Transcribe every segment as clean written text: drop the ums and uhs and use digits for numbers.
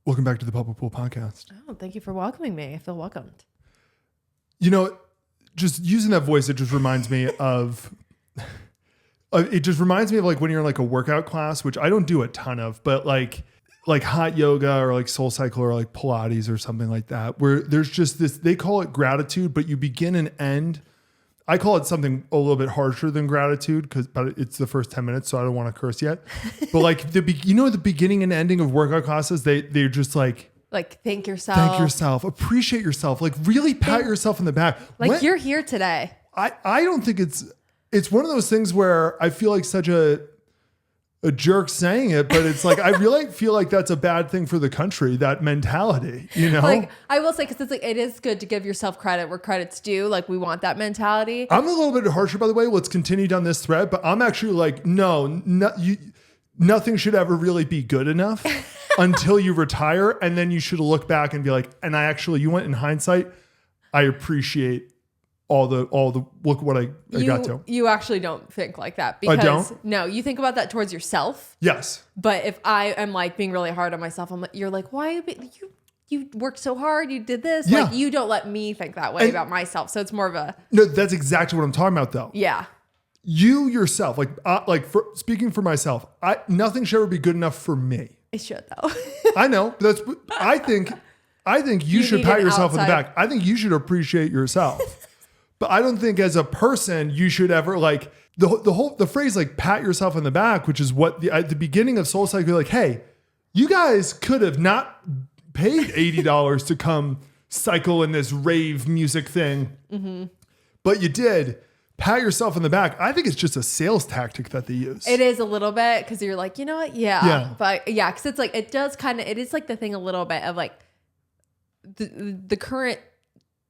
Welcome back to the Papa Pool Podcast. Oh, thank you for welcoming me. I feel welcomed. You know, just using that voice, it just reminds me of like when you're in like a workout class, which I don't do a ton of, but like hot yoga or like soul cycle or like Pilates or something like that, where there's just this, they call it gratitude, but you begin and end. I call it something a little bit harsher than gratitude but it's the first 10 minutes, so I don't want to curse yet. But like the beginning and ending of workout classes, they're just like thank yourself, appreciate yourself, like really pat yourself in the back. Like you're here today. I don't think it's one of those things where I feel like such a jerk saying it, but it's like, I really feel like that's a bad thing for the country, that mentality, you know? Like, I will say, because it's like, it is good to give yourself credit where credit's due. Like, we want that mentality. I'm a little bit harsher, by the way. Let's continue down this thread, but I'm actually like, nothing should ever really be good enough until you retire. And then you should look back and be like, and you went in hindsight, I appreciate all the look what I got to. You actually don't think like that, because I don't? No, you think about that towards yourself. Yes. But if I am like being really hard on myself, you're like, why you worked so hard, you did this. Yeah. Like, you don't let me think that way about myself. So it's more of a, no, that's exactly what I'm talking about though. yeah. You yourself, speaking for myself, nothing should ever be good enough for me. It should though. I know. I think you should pat yourself on the back. I think you should appreciate yourself. But I don't think as a person you should ever like the phrase like pat yourself on the back, which is what at the beginning of Soul Cycle, like, hey, you guys could have not paid $80 to come cycle in this rave music thing, but you did. Pat yourself on the back. I think it's just a sales tactic that they use. It is a little bit, because you're like, you know what? Yeah. But yeah, because it's like, it is like the thing a little bit of like the current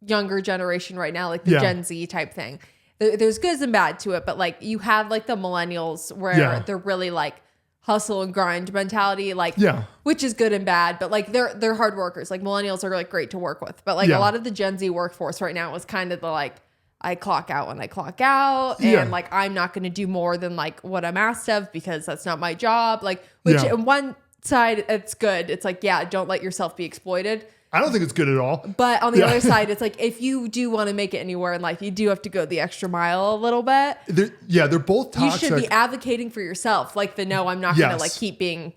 younger generation right now, like the Gen Z type thing. There's goods and bad to it, but like you have like the millennials where they're really like hustle and grind mentality, like which is good and bad, but like they're hard workers. Like millennials are like great to work with, but like a lot of the Gen Z workforce right now is kind of the like, I clock out when I clock out, and like I'm not going to do more than like what I'm asked of because that's not my job. Like, which on one side it's good. It's like, don't let yourself be exploited. I don't think it's good at all. But on the other side, it's like, if you do want to make it anywhere in life, you do have to go the extra mile a little bit. They're both toxic. You should be advocating for yourself. Like no, I'm not going to like keep being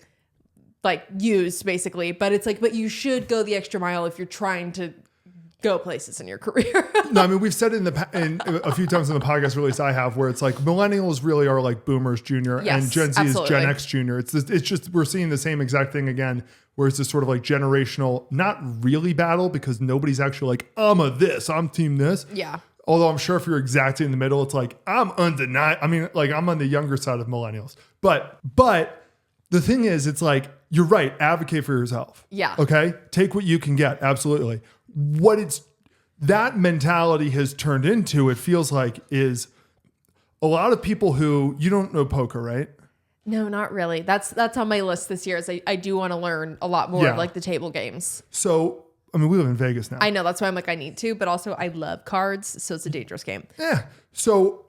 like used basically. But it's like, but you should go the extra mile if you're trying to go places in your career. No, I mean, we've said it in a few times in the podcast release I have, where it's like millennials really are like boomers junior, and Gen Z is Gen X junior. It's just, we're seeing the same exact thing again, where it's this sort of like generational, not really battle, because nobody's actually like, I'm team this. Yeah. Although I'm sure if you're exactly in the middle, it's like, I'm undeniable. I mean, like I'm on the younger side of millennials, but the thing is, it's like, you're right. Advocate for yourself. Yeah. Okay. Take what you can get. Absolutely. That mentality has turned into, it feels like, is a lot of people who, you don't know poker, right? No, not really. That's on my list this year. Is I do want to learn a lot more of like the table games. So, I mean, we live in Vegas now. I know, that's why I'm like, I need to, but also I love cards, so it's a dangerous game. Yeah. So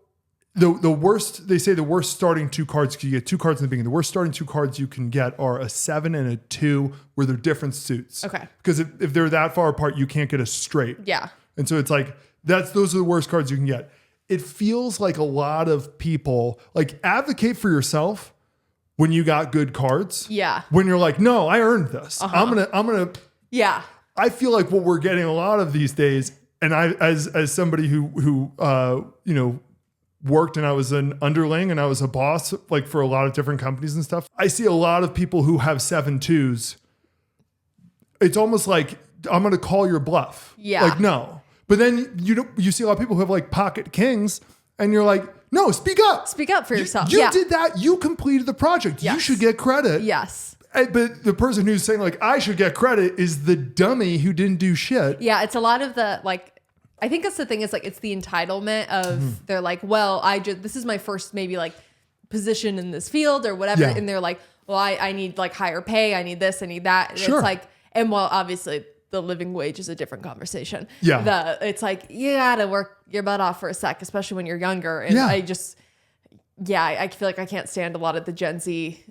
the worst, they say the worst starting two cards, you get two cards in the beginning. The worst starting two cards you can get are a 7 and a 2, where they're different suits. Okay. Because if they're that far apart, you can't get a straight. Yeah. And so it's like, those are the worst cards you can get. It feels like a lot of people like advocate for yourself when you got good cards. Yeah. When you're like, no, I earned this. I'm gonna. Yeah. I feel like what we're getting a lot of these days, and I, as somebody who worked, and I was an underling and I was a boss like for a lot of different companies and stuff, I see a lot of people who have 7.2s. It's almost like, I'm going to call your bluff. Yeah. Like, no. But then you see a lot of people who have like pocket kings, and you're like, no, speak up. Speak up for yourself. You did that. You completed the project. Yes. You should get credit. Yes. But the person who's saying like, I should get credit, is the dummy who didn't do shit. Yeah. It's a lot of the like, I think that's the thing, is like, it's the entitlement of they're like, well, this is my first maybe like position in this field or whatever. Yeah. And they're like, well, I need like higher pay. I need this, I need that. And Sure. it's like, and well, obviously the living wage is a different conversation. Yeah. It's like, you gotta work your butt off for a sec, especially when you're younger. And Yeah, I feel like I can't stand a lot of the Gen Z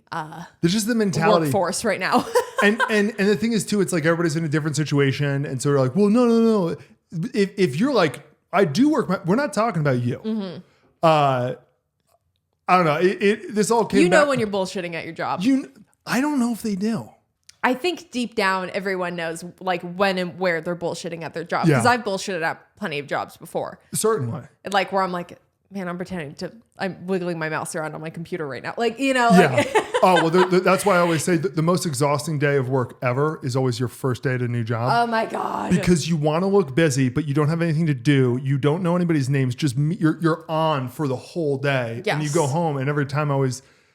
there's just the mentality workforce right now. and the thing is too, it's like everybody's in a different situation. And so they're like, well, no. If you're like, I do work, we're not talking about you. Mm-hmm. I don't know. This all came back. When you're bullshitting at your job. I don't know if they do. I think deep down, everyone knows like when and where they're bullshitting at their job. Because I've bullshitted at plenty of jobs before. Certainly. Like where I'm like, man, I'm wiggling my mouse around on my computer right now. Like, like. Yeah. Oh, well, that's why I always say that the most exhausting day of work ever is always your first day at a new job. Oh my God. Because you want to look busy, but you don't have anything to do. You don't know anybody's names. Just you're on for the whole day. Yes. And you go home, and every time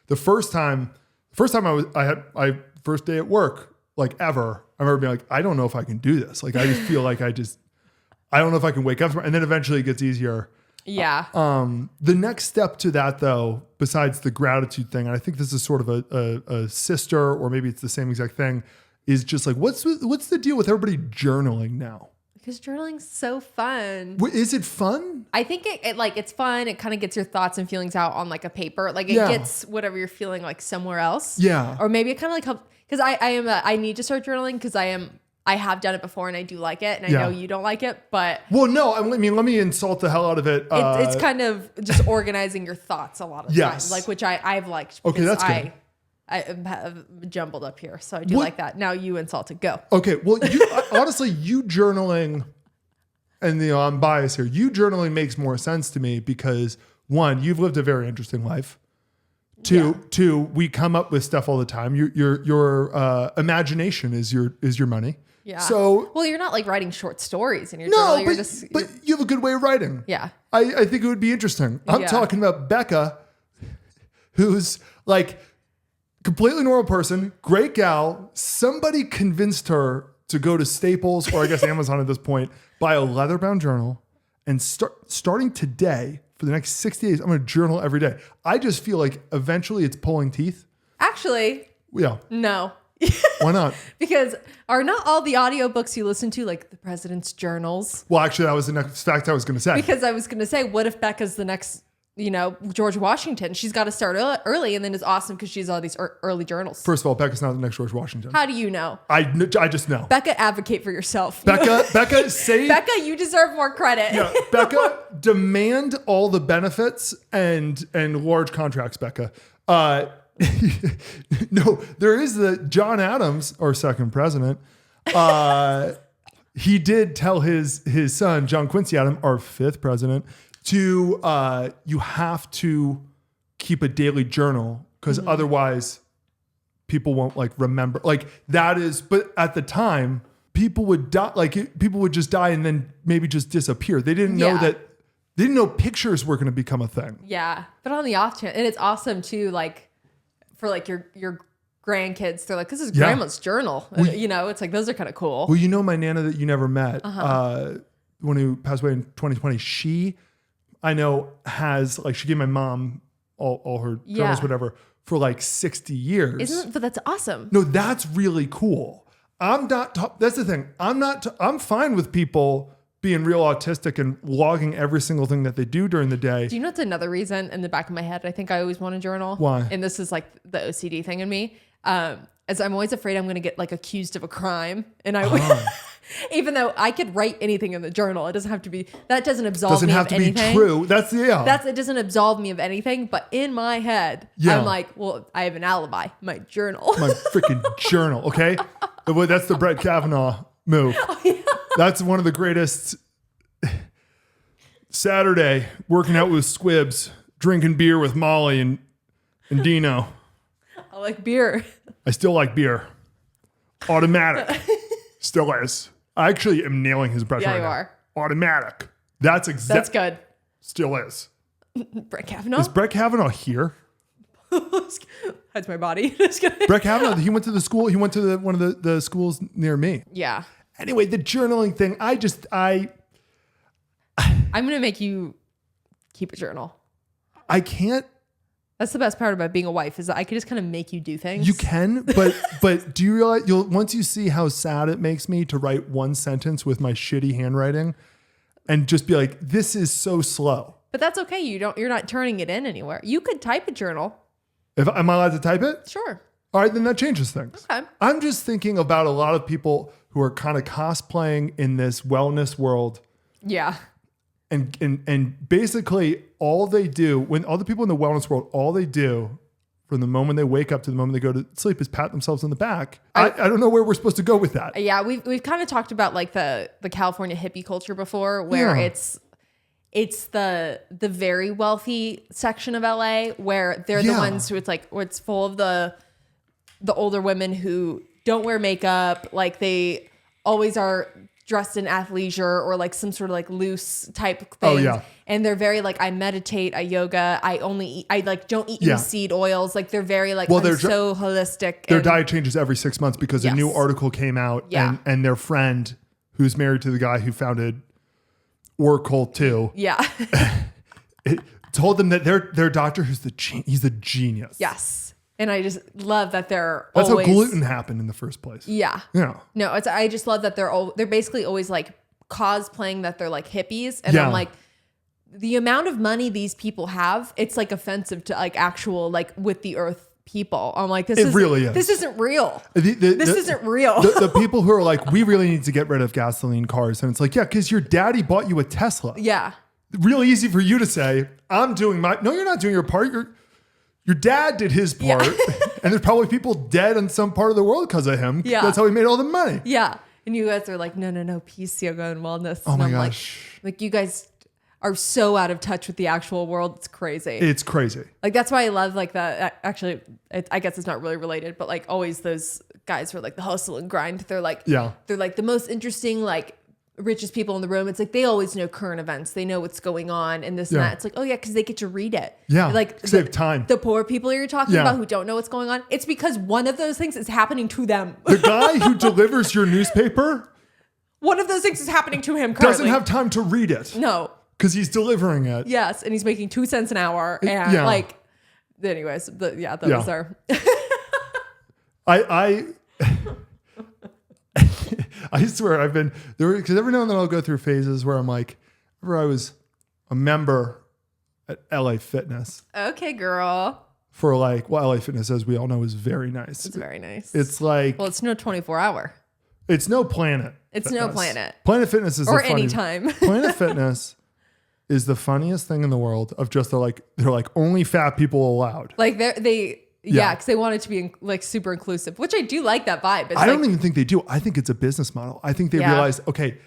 the first time I had my first day at work, like ever, I remember being like, I don't know if I can do this. Like, I just feel like I don't know if I can wake up. And then eventually it gets easier. Yeah. The next step to that, though, besides the gratitude thing, and I think this is sort of a sister, or maybe it's the same exact thing, is just like, what's the deal with everybody journaling now? Because journaling's so fun. Is it fun? I think it's fun. It kind of gets your thoughts and feelings out on like a paper. Like it gets whatever you're feeling like somewhere else. Yeah. Or maybe it kind of like helps. Because I need to start journaling because I have done it before and I do like it, and I know you don't like it, but well, no, I mean, let me insult the hell out of it. It's kind of just organizing your thoughts a lot of times, like which I've liked. Okay, that's good. I have jumbled up here, so I do like that. Now you insult it. Go. Okay, well, honestly, you journaling, and I'm biased here. You journaling makes more sense to me because one, you've lived a very interesting life. Two, we come up with stuff all the time. Your imagination is your money. Yeah. So you're not like writing short stories in your journal. You're but you have a good way of writing. Yeah. I think it would be interesting. I'm talking about Becca, who's like completely normal person, great gal. Somebody convinced her to go to Staples, or I guess Amazon at this point, buy a leather-bound journal, and starting today for the next 60 days, I'm going to journal every day. I just feel like eventually it's pulling teeth. Actually, yeah. No. Why not? Because are not all the audiobooks you listen to like the president's journals? Well, actually, that was the next fact I was going to say. Because I was going to say, what if Becca's the next, George Washington? She's got to start early, and then it's awesome because she's all these early journals. First of all, Becca's not the next George Washington. How do you know? I just know. Becca, advocate for yourself. Becca, say... Becca, you deserve more credit. Yeah, Becca, demand all the benefits and large contracts, Becca. No, there is the John Adams, our second president. He did tell his son, John Quincy Adams, our fifth president, to you have to keep a daily journal because otherwise people won't like remember. Like that is, but at the time, people would die. Like people would just die and then maybe just disappear. They didn't know that. They didn't know pictures were going to become a thing. Yeah, but on the off chance, and it's awesome too. Like for like your grandkids, they're like, this is grandma's journal. It's like those are kind of cool. Well, my Nana that you never met, the one who passed away in 2020. She, I know, has like she gave my mom all her journals, whatever, for like 60 years. But that's awesome. No, that's really cool. That's the thing. I'm fine with people being real autistic and logging every single thing that they do during the day. Do you know what's another reason in the back of my head? I think I always want a journal. Why? And this is like the OCD thing in me. As I'm always afraid I'm going to get like accused of a crime. And even though I could write anything in the journal, it doesn't have to be, that doesn't absolve me of anything. Doesn't have to be true. It doesn't absolve me of anything. But in my head, I'm like, well, I have an alibi, my journal. My freaking journal. Okay. That's the Brett Kavanaugh move. Oh, yeah. That's one of the greatest. Saturday, working out with squibs, drinking beer with Molly and Dino. I like beer. I still like beer. Automatic. Still is. I actually am nailing his brush right now. Yeah, you are. Automatic. That's good. Still is. Brett Kavanaugh? Is Brett Kavanaugh here? That's my body. Brett Kavanaugh, he went to the school. He went to one of the schools near me. Yeah. Anyway, the journaling thing, I'm going to make you keep a journal. I can't. That's the best part about being a wife is that I could just kind of make you do things. You can, but do you realize once you see how sad it makes me to write one sentence with my shitty handwriting and just be like, this is so slow. But that's okay. You're not turning it in anywhere. You could type a journal. Am I allowed to type it? Sure. All right, then that changes things. Okay. I'm just thinking about a lot of people who are kind of cosplaying in this wellness world. Yeah. And basically all they do, when all the people in the wellness world, all they do from the moment they wake up to the moment they go to sleep is pat themselves on the back. I don't know where we're supposed to go with that. Yeah, we've kind of talked about like the California hippie culture before, where it's the very wealthy section of LA where they're the ones who where it's full of the older women who don't wear makeup, like they always are dressed in athleisure or like some sort of like loose type thing. Oh, yeah. And they're very like, I meditate, I yoga, I don't eat any seed oils. Like they're very like, well, they're so holistic. Their diet changes every 6 months because a new article came out and their friend who's married to the guy who founded Oracle too. Yeah. It told them that their doctor he's a genius. Yes. And I just love that that's how gluten happened in the first place. Yeah. Yeah. No, I just love that they're basically always like cosplaying that they're like hippies. And I'm like, the amount of money these people have, it's like offensive to like actual, like with the earth people. I'm like, this really is. This isn't real. This isn't real. The people who are like, we really need to get rid of gasoline cars. And it's like, yeah, because your daddy bought you a Tesla. Yeah. Really easy for you to say, I'm doing no, you're not doing your part. Your dad did his part, and there's probably people dead in some part of the world because of him. Yeah. That's how he made all the money. Yeah. And you guys are like, no, peace, yoga, and wellness. Oh and my gosh. Like you guys are so out of touch with the actual world. It's crazy. It's crazy. Like that's why I love like that. Actually, I guess it's not really related, but like always those guys who are like the hustle and grind. They're like, they're like the most interesting, like richest people in the room. It's like they always know current events. They know what's going on and this and that. It's like, oh yeah, because they get to read it. Yeah, like save time. The poor people you're talking about who don't know what's going on. It's because one of those things is happening to them. The guy who delivers your newspaper, one of those things is happening to him currently. Doesn't have time to read it. No, because he's delivering it. Yes, and he's making 2 cents an hour. And like, anyways, that was there. I swear I've been there because every now and then I'll go through phases where I'm like, remember I was a member at LA Fitness. Okay, girl. For like, well, LA Fitness, as we all know, is very nice. It's very nice. It's like, well, it's no 24-hour. It's no Planet. It's Fitness. No Planet. Planet Fitness is or anytime. Planet Fitness is the funniest thing in the world. Of just they're like only fat people allowed. Like Yeah, because they want it to be like super inclusive, which I do like that vibe. I don't even think they do. I think it's a business model. I think they realize, okay,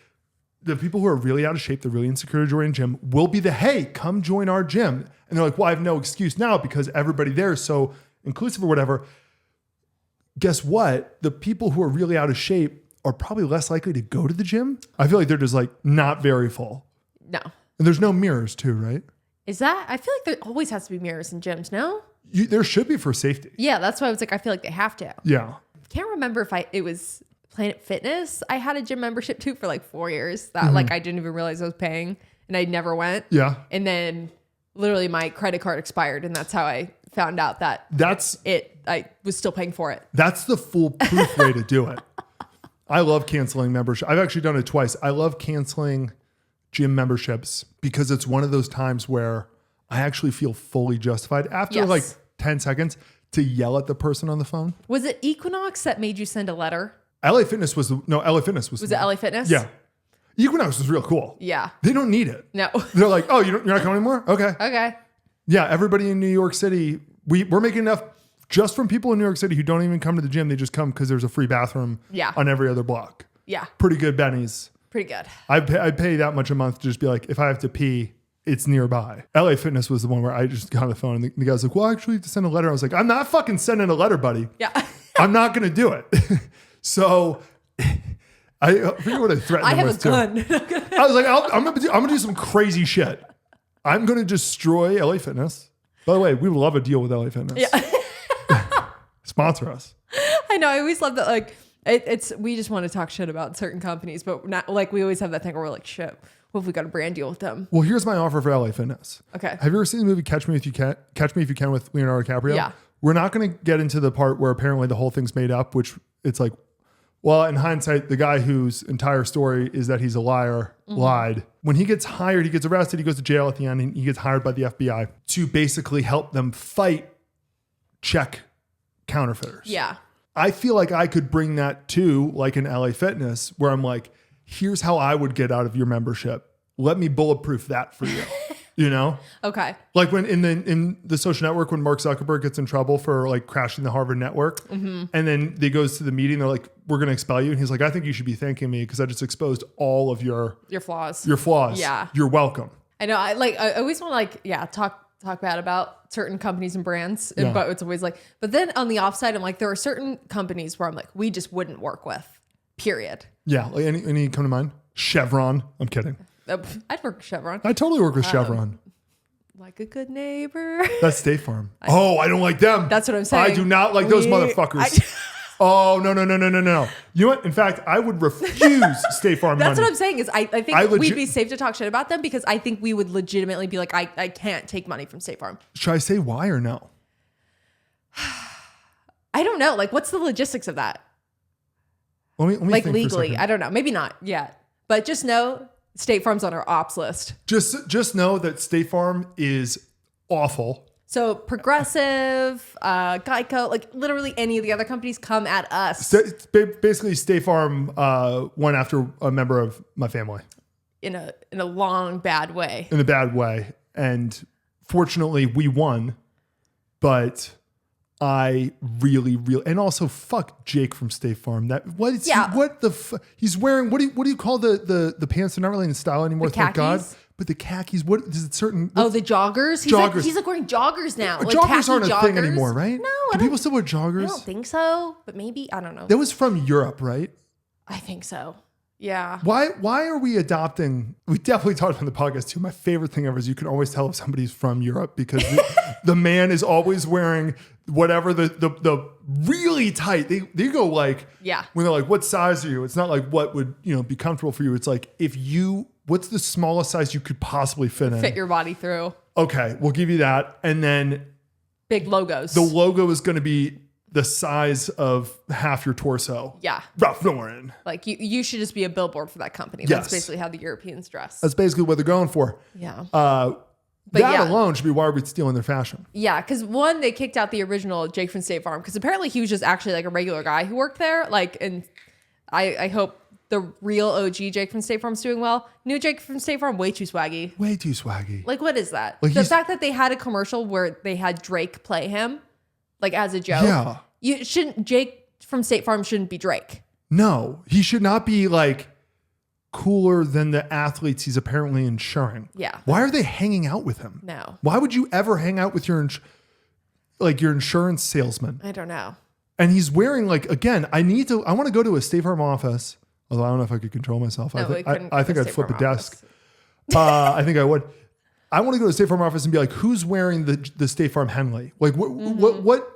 the people who are really out of shape, they're really insecure to join a gym, will be hey, come join our gym. And they're like, well, I have no excuse now because everybody there is so inclusive or whatever. Guess what? The people who are really out of shape are probably less likely to go to the gym. I feel like they're just like not very full. No. And there's no mirrors too, right? Is that? I feel like there always has to be mirrors in gyms, no? There should be for safety. Yeah, that's why I was like, I feel like they have to. Yeah. Can't remember if it was Planet Fitness. I had a gym membership too for like 4 years that like I didn't even realize I was paying and I never went. Yeah. And then literally my credit card expired and that's how I found out that I was still paying for it. That's the foolproof way to do it. I love canceling membership. I've actually done it twice. I love canceling gym memberships because it's one of those times where I actually feel fully justified after like 10 seconds to yell at the person on the phone. Was it Equinox that made you send a letter? LA Fitness was LA Fitness was. Was it LA Fitness? Yeah. Equinox was real cool. Yeah. They don't need it. No. They're like, oh, you're not coming anymore? Okay. Okay. Yeah. Everybody in New York City, we're making enough just from people in New York City who don't even come to the gym. They just come because there's a free bathroom on every other block. Yeah. Pretty good bennies. Pretty good. I'd pay that much a month to just be like, if I have to pee, it's nearby. LA Fitness was the one where I just got on the phone and the guy's like, well, actually, you have to send a letter. I was like, I'm not fucking sending a letter, buddy. Yeah. I'm not going to do it. So I forget what I threatened him with. I have a gun. I was like, I'm going to do some crazy shit. I'm going to destroy LA Fitness. By the way, we would love a deal with LA Fitness. Yeah. Sponsor us. I know. I always love that. Like, we just want to talk shit about certain companies, but not like we always have that thing where we're like, shit. What if we got a brand deal with them? Well, here's my offer for LA Fitness. Okay. Have you ever seen the movie Catch Me If You Can with Leonardo DiCaprio? Yeah. We're not going to get into the part where apparently the whole thing's made up, which it's like Well, in hindsight, the guy whose entire story is that he's a liar lied. When he gets hired, he gets arrested, he goes to jail at the end, and he gets hired by the FBI to basically help them fight check counterfeiters. Yeah. I feel like I could bring that to like an LA Fitness where I'm like, here's how I would get out of your membership. Let me bulletproof that for you. You know? Okay. Like when in the Social Network, when Mark Zuckerberg gets in trouble for like crashing the Harvard network, and then they goes to the meeting, they're like, "We're going to expel you," and he's like, "I think you should be thanking me because I just exposed all of your flaws. Your flaws. Yeah, you're welcome." I know. I always want to talk bad about certain companies and brands, but it's always like. But then on the offside, I'm like, there are certain companies where I'm like, we just wouldn't work with. Period. Yeah. Like any come to mind? Chevron. I'm kidding. I'd work with Chevron. I totally work with Chevron. Like a good neighbor. That's State Farm. I don't like them. That's what I'm saying. I do not like those motherfuckers. Oh, no. You know what? In fact, I would refuse State Farm That's money. what I'm saying is I think we'd be safe to talk shit about them because I think we would legitimately be like, I can't take money from State Farm. Should I say why or no? I don't know. Like, what's the logistics of that? Let me like think legally. I don't know. Maybe not yet. But just know State Farm's on our ops list. Just know that State Farm is awful. So Progressive, Geico, like literally any of the other companies come at us. Basically, State Farm went after a member of my family. In a long, bad way. In a bad way. And fortunately, we won. But I really, and also fuck Jake from State Farm. He's wearing, what do you call the pants? They're not really in style anymore, thank God. But the khakis, what is it certain? The joggers? He's like wearing joggers now. Like joggers aren't a thing anymore, right? No. Do people still wear joggers? I don't think so, but maybe, I don't know. That was from Europe, right? I think so. Yeah. Why are we adopting? We definitely talked about the podcast too. My favorite thing ever is you can always tell if somebody's from Europe because the man is always wearing whatever the really tight. They go like, when they're like, what size are you? It's not like what would be comfortable for you. It's like what's the smallest size you could possibly fit your body through. Okay, we'll give you that. And then big logos. The logo is going to be the size of half your torso. Yeah. Ralph Lauren. Like you should just be a billboard for that company. Yes. That's basically how the Europeans dress. That's basically what they're going for. Yeah. That alone should be why we're stealing their fashion. Yeah, because one, they kicked out the original Jake from State Farm because apparently he was just actually like a regular guy who worked there. Like, and I hope the real OG Jake from State Farm's doing well. New Jake from State Farm, way too swaggy. Way too swaggy. Like, what is that? Like the fact that they had a commercial where they had Drake play him, like as a joke. Yeah. Jake from State Farm shouldn't be Drake. No, he should not be like cooler than the athletes he's apparently insuring. Yeah. Why are they hanging out with him? No. Why would you ever hang out with your insurance salesman? I don't know. And he's wearing I want to go to a State Farm office. Although I don't know if I could control myself. No, I think I'd flip a desk. I think I would. I want to go to a State Farm office and be like, who's wearing the State Farm Henley? Like what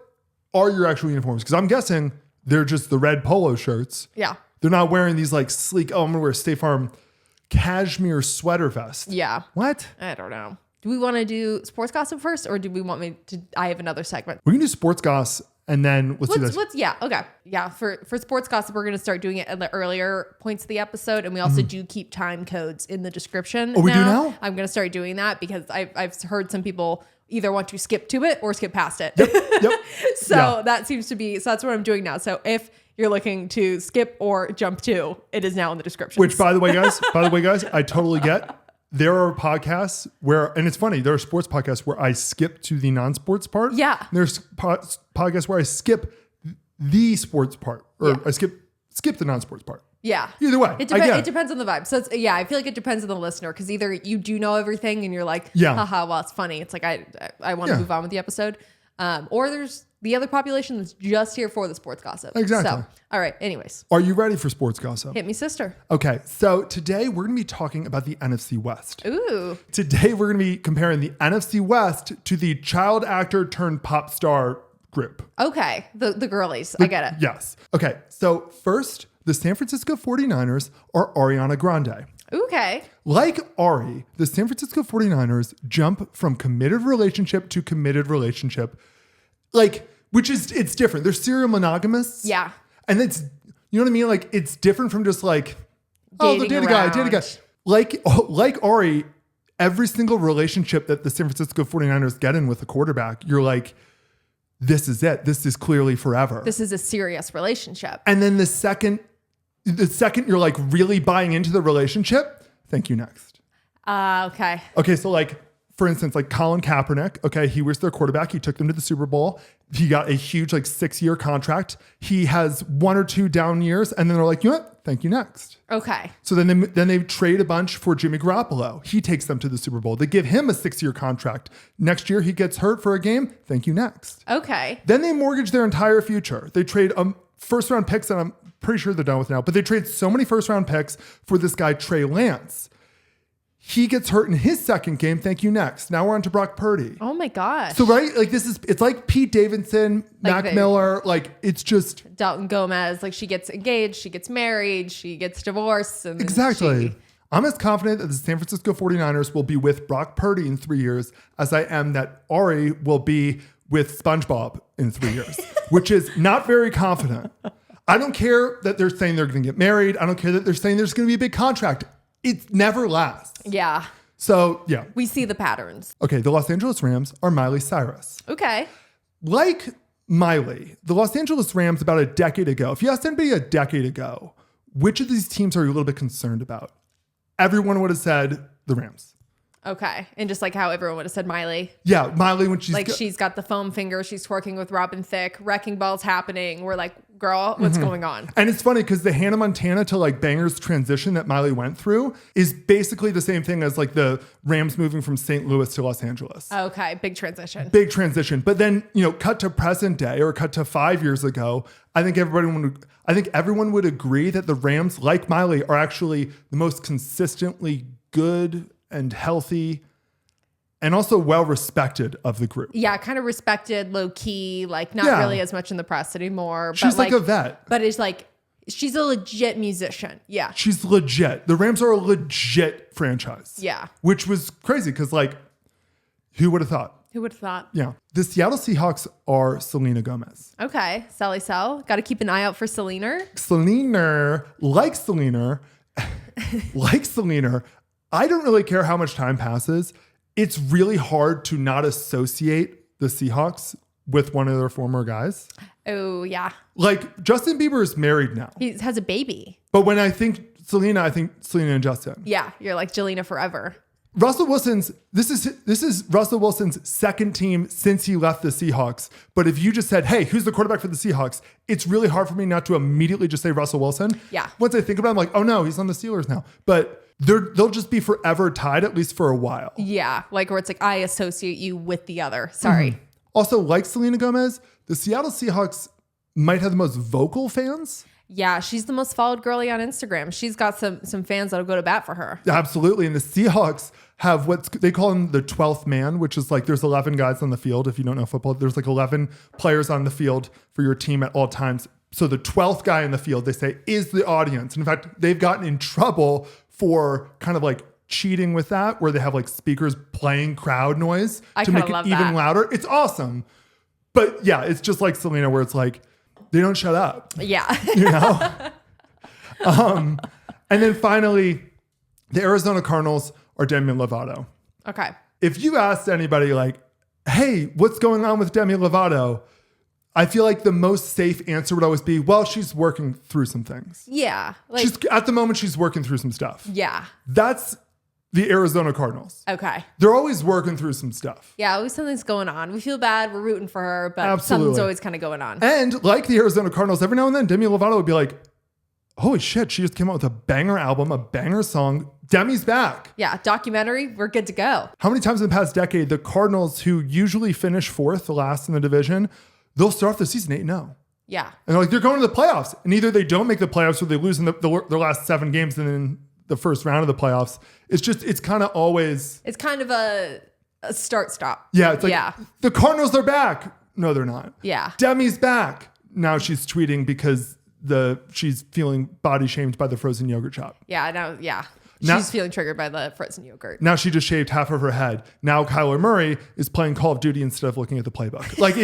are your actual uniforms? Because I'm guessing they're just the red polo shirts. Yeah. They're not wearing these like sleek, I'm going to wear a State Farm cashmere sweater vest. Yeah. What? I don't know. Do we want to do sports gossip first or do we want me to, I have another segment. We can do sports gossip and then let's do this. Okay. Yeah. For sports gossip, we're going to start doing it at the earlier points of the episode. And we also do keep time codes in the description. Oh, we do now? I'm going to start doing that because I've heard some people either want to skip to it or skip past it. Yep. So that seems to be, so that's what I'm doing now. So if you're looking to skip or jump to, it is now in the description. Which by the way, guys, I totally get. There are podcasts where, and it's funny, there are sports podcasts where I skip to the non-sports part. Yeah. And there's podcasts where I skip the sports part or I skip the non-sports part. Yeah. Either way. It depends on the vibe. So I feel like it depends on the listener because either you do know everything and you're like, haha, well, it's funny. It's like, I want to move on with the episode. Or there's the other population that's just here for the sports gossip. Exactly. So, all right. Anyways. Are you ready for sports gossip? Hit me, sister. Okay. So today we're going to be talking about the NFC West. Ooh. Today we're going to be comparing the NFC West to the child actor turned pop star group. Okay. The girlies. I get it. Yes. Okay. So first, the San Francisco 49ers are Ariana Grande. Okay. Like Ari, the San Francisco 49ers jump from committed relationship to committed relationship. It's different. They're serial monogamists. Yeah. And it's, You know what I mean? Like, it's different from just like, oh, the date a guy. Like Ari, every single relationship that the San Francisco 49ers get in with a quarterback, you're like, this is it. This is clearly forever. This is a serious relationship. And then the second you're like really buying into the relationship, thank you, next. Okay. Okay, so like, for instance, like Colin Kaepernick, okay, he was their quarterback. He took them to the Super Bowl. He got a huge like 6-year contract. He has 1 or 2 down years, and then they're like, you know what? Thank you, next. Okay. So then they trade a bunch for Jimmy Garoppolo. He takes them to the Super Bowl. They give him a 6-year contract. Next year, he gets hurt for a game. Thank you, next. Okay. Then they mortgage their entire future. They trade first-round picks, and I'm pretty sure they're done with now, but they trade so many first-round picks for this guy, Trey Lance. He gets hurt in his second game. Thank you, next. Now we're on to Brock Purdy. Oh my gosh. So, right? Like, it's like Pete Davidson, like Mac Miller. Like, it's just. Dalton Gomez. Like, she gets engaged, she gets married, she gets divorced. And exactly. I'm as confident that the San Francisco 49ers will be with Brock Purdy in 3 years as I am that Ari will be with SpongeBob in 3 years, which is not very confident. I don't care that they're saying they're going to get married. I don't care that they're saying there's going to be a big contract. It never lasts. Yeah. So, yeah. We see the patterns. Okay, the Los Angeles Rams are Miley Cyrus. Okay. Like Miley, the Los Angeles Rams about a decade ago, if you asked anybody a decade ago, which of these teams are you a little bit concerned about? Everyone would have said the Rams. Okay. And just like how everyone would have said Miley. Yeah, Miley when she's... Like she's got the foam finger, she's twerking with Robin Thicke, wrecking balls happening. We're like, girl, what's going on? And it's funny because the Hannah Montana to like Bangers transition that Miley went through is basically the same thing as like the Rams moving from St. Louis to Los Angeles. Okay, big transition. Big transition. But then, cut to present day or cut to 5 years ago, I think everyone would agree that the Rams, like Miley, are actually the most consistently good and healthy and also well-respected of the group. Yeah, kind of respected, low-key, like not really as much in the press anymore. She's like a vet. But it's like, she's a legit musician. Yeah. She's legit. The Rams are a legit franchise. Yeah. Which was crazy because like, who would have thought? Who would have thought? Yeah. The Seattle Seahawks are Selena Gomez. Okay. Sally Sell. Got to keep an eye out for Selena. Like Selena, I don't really care how much time passes. It's really hard to not associate the Seahawks with one of their former guys. Oh, yeah. Like Justin Bieber is married now. He has a baby. But when I think Selena and Justin. Yeah. You're like Jelena forever. This is Russell Wilson's second team since he left the Seahawks. But if you just said, hey, who's the quarterback for the Seahawks? It's really hard for me not to immediately just say Russell Wilson. Yeah. Once I think about it, I'm like, oh no, he's on the Steelers now. But they'll just be forever tied, at least for a while. Yeah. Like where it's like, I associate you with the other. Sorry. Mm-hmm. Also, like Selena Gomez, the Seattle Seahawks might have the most vocal fans. Yeah, she's the most followed girlie on Instagram. She's got some fans that'll go to bat for her. Absolutely. And the Seahawks have they call him the 12th man, which is like there's 11 guys on the field. If you don't know football, there's like 11 players on the field for your team at all times. So the 12th guy in the field, they say, is the audience. And in fact, they've gotten in trouble for kind of like cheating with that, where they have like speakers playing crowd noise to make it even louder. It's awesome. But yeah, it's just like Selena, where it's like, they don't shut up. Yeah. And then finally, the Arizona Cardinals are Demi Lovato. Okay. If you asked anybody like, hey, what's going on with Demi Lovato? I feel like the most safe answer would always be, well, she's working through some things. Yeah. Like, at the moment, she's working through some stuff. Yeah. That's the Arizona Cardinals. Okay. They're always working through some stuff. Yeah, always something's going on. We feel bad. We're rooting for her, but something's always kind of going on. And like the Arizona Cardinals, every now and then, Demi Lovato would be like, holy shit, she just came out with a banger album, a banger song. Demi's back. Yeah, documentary, we're good to go. How many times in the past decade, the Cardinals, who usually finish fourth, the last in the division, they'll start off the season 8-0. Yeah. And they're going to the playoffs. And either they don't make the playoffs or they lose in their last 7 games and then the first round of the playoffs. It's kind of always... It's kind of a start-stop. Yeah, it's like, the Cardinals are back. No, they're not. Yeah. Demi's back. Now she's tweeting because she's feeling body shamed by the frozen yogurt shop. Yeah, she's feeling triggered by the frozen yogurt. Now she just shaved half of her head. Now Kyler Murray is playing Call of Duty instead of looking at the playbook. Like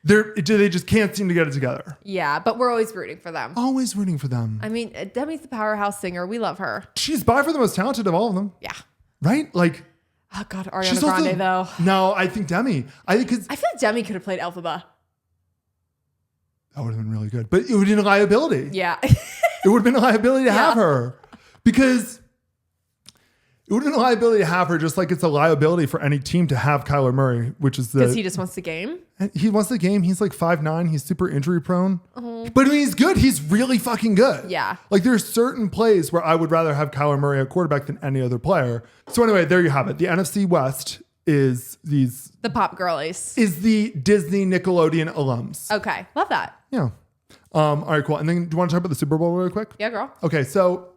They just can't seem to get it together. Yeah, but we're always rooting for them. Always rooting for them. I mean, Demi's the powerhouse singer. We love her. She's by far the most talented of all of them. Yeah. Right? Like, oh God, Ariana Grande though. No, I think Demi. I feel like Demi could have played Elphaba. That would have been really good. But it would have been a liability. Yeah. It would have been a liability to have her. Because it would have been a liability to have her, just like it's a liability for any team to have Kyler Murray, which is because he just wants the game. And he wants the game. He's like 5'9". He's super injury prone. But I mean, he's good. He's really fucking good. Yeah. Like there's certain plays where I would rather have Kyler Murray at quarterback than any other player. So anyway, there you have it. The NFC West is the pop girlies. Is the Disney Nickelodeon alums. Okay. Love that. Yeah. All right, cool. And then do you want to talk about the Super Bowl really quick? Yeah, girl. Okay, so.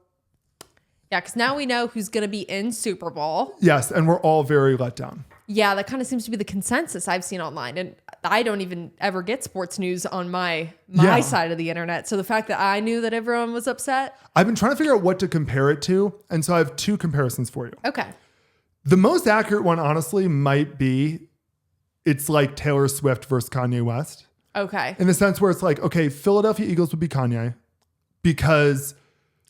Yeah, because now we know who's going to be in Super Bowl. Yes, and we're all very let down. Yeah, that kind of seems to be the consensus I've seen online. And I don't even ever get sports news on my side of the internet. So the fact that I knew that everyone was upset. I've been trying to figure out what to compare it to. And so I have two comparisons for you. Okay. The most accurate one, honestly, might be it's like Taylor Swift versus Kanye West. Okay. In the sense where it's like, okay, Philadelphia Eagles would be Kanye because...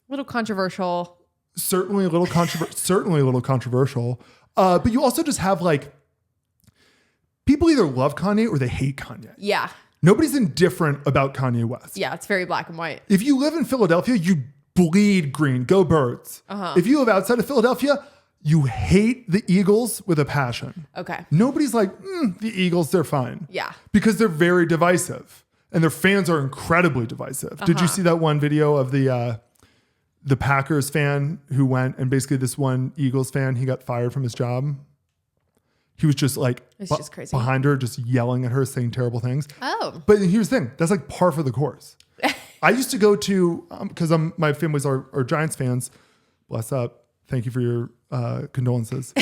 A little controversial. Certainly a little controversial. But you also just have like people either love Kanye or they hate Kanye. Yeah. Nobody's indifferent about Kanye West. Yeah, it's very black and white. If you live in Philadelphia, you bleed green. Go Birds. If you live outside of Philadelphia, you hate the Eagles with a passion. Okay. Nobody's like, the Eagles, they're fine. Yeah. Because they're very divisive. And their fans are incredibly divisive. Did you see that one video of the Packers fan who went and basically this one Eagles fan, he got fired from his job. He was just like just crazy. Behind her, just yelling at her, saying terrible things. Oh. But here's the thing. That's like par for the course. I used to go to, because my families are Giants fans. Bless up. Thank you for your condolences.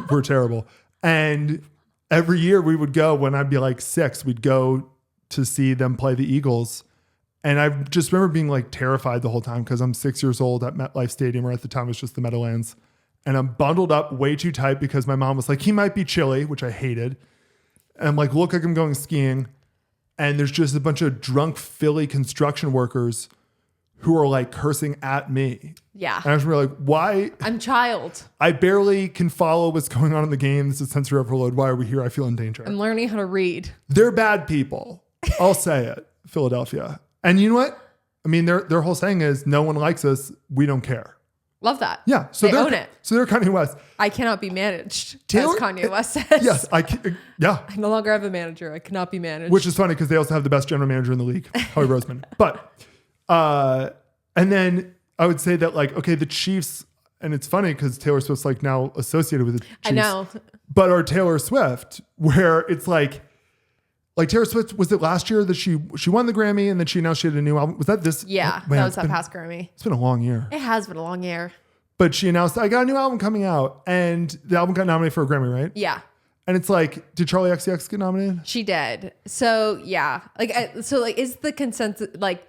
We're terrible. And every year we would go, when I'd be like 6, we'd go to see them play the Eagles. And I just remember being like terrified the whole time because I'm 6 years old at MetLife Stadium, or at the time it was just the Meadowlands. And I'm bundled up way too tight because my mom was like, he might be chilly, which I hated. And I'm like, look like I'm going skiing. And there's just a bunch of drunk Philly construction workers who are like cursing at me. Yeah. And I was really like, why? I'm child. I barely can follow what's going on in the game. This is sensory overload. Why are we here? I feel in danger. I'm learning how to read. They're bad people. I'll say it. Philadelphia. And you know what? I mean, their whole saying is, no one likes us. We don't care. Love that. Yeah. So they own it. So they're Kanye West. I cannot be managed, as Kanye West says. Yes. I no longer have a manager. I cannot be managed. Which is funny because they also have the best general manager in the league, Howie Roseman. But, and then I would say that like, okay, the Chiefs, and it's funny because Taylor Swift's like now associated with the Chiefs. I know. But our Taylor Swift, where it's like Taylor Swift, was it last year that she won the Grammy and then she announced she had a new album? Was that this? Yeah, that was that past Grammy. It's been a long year. It has been a long year. But she announced, I got a new album coming out, and the album got nominated for a Grammy, right? Yeah. And it's like, did Charlie XCX get nominated? She did. So yeah, is the consensus like?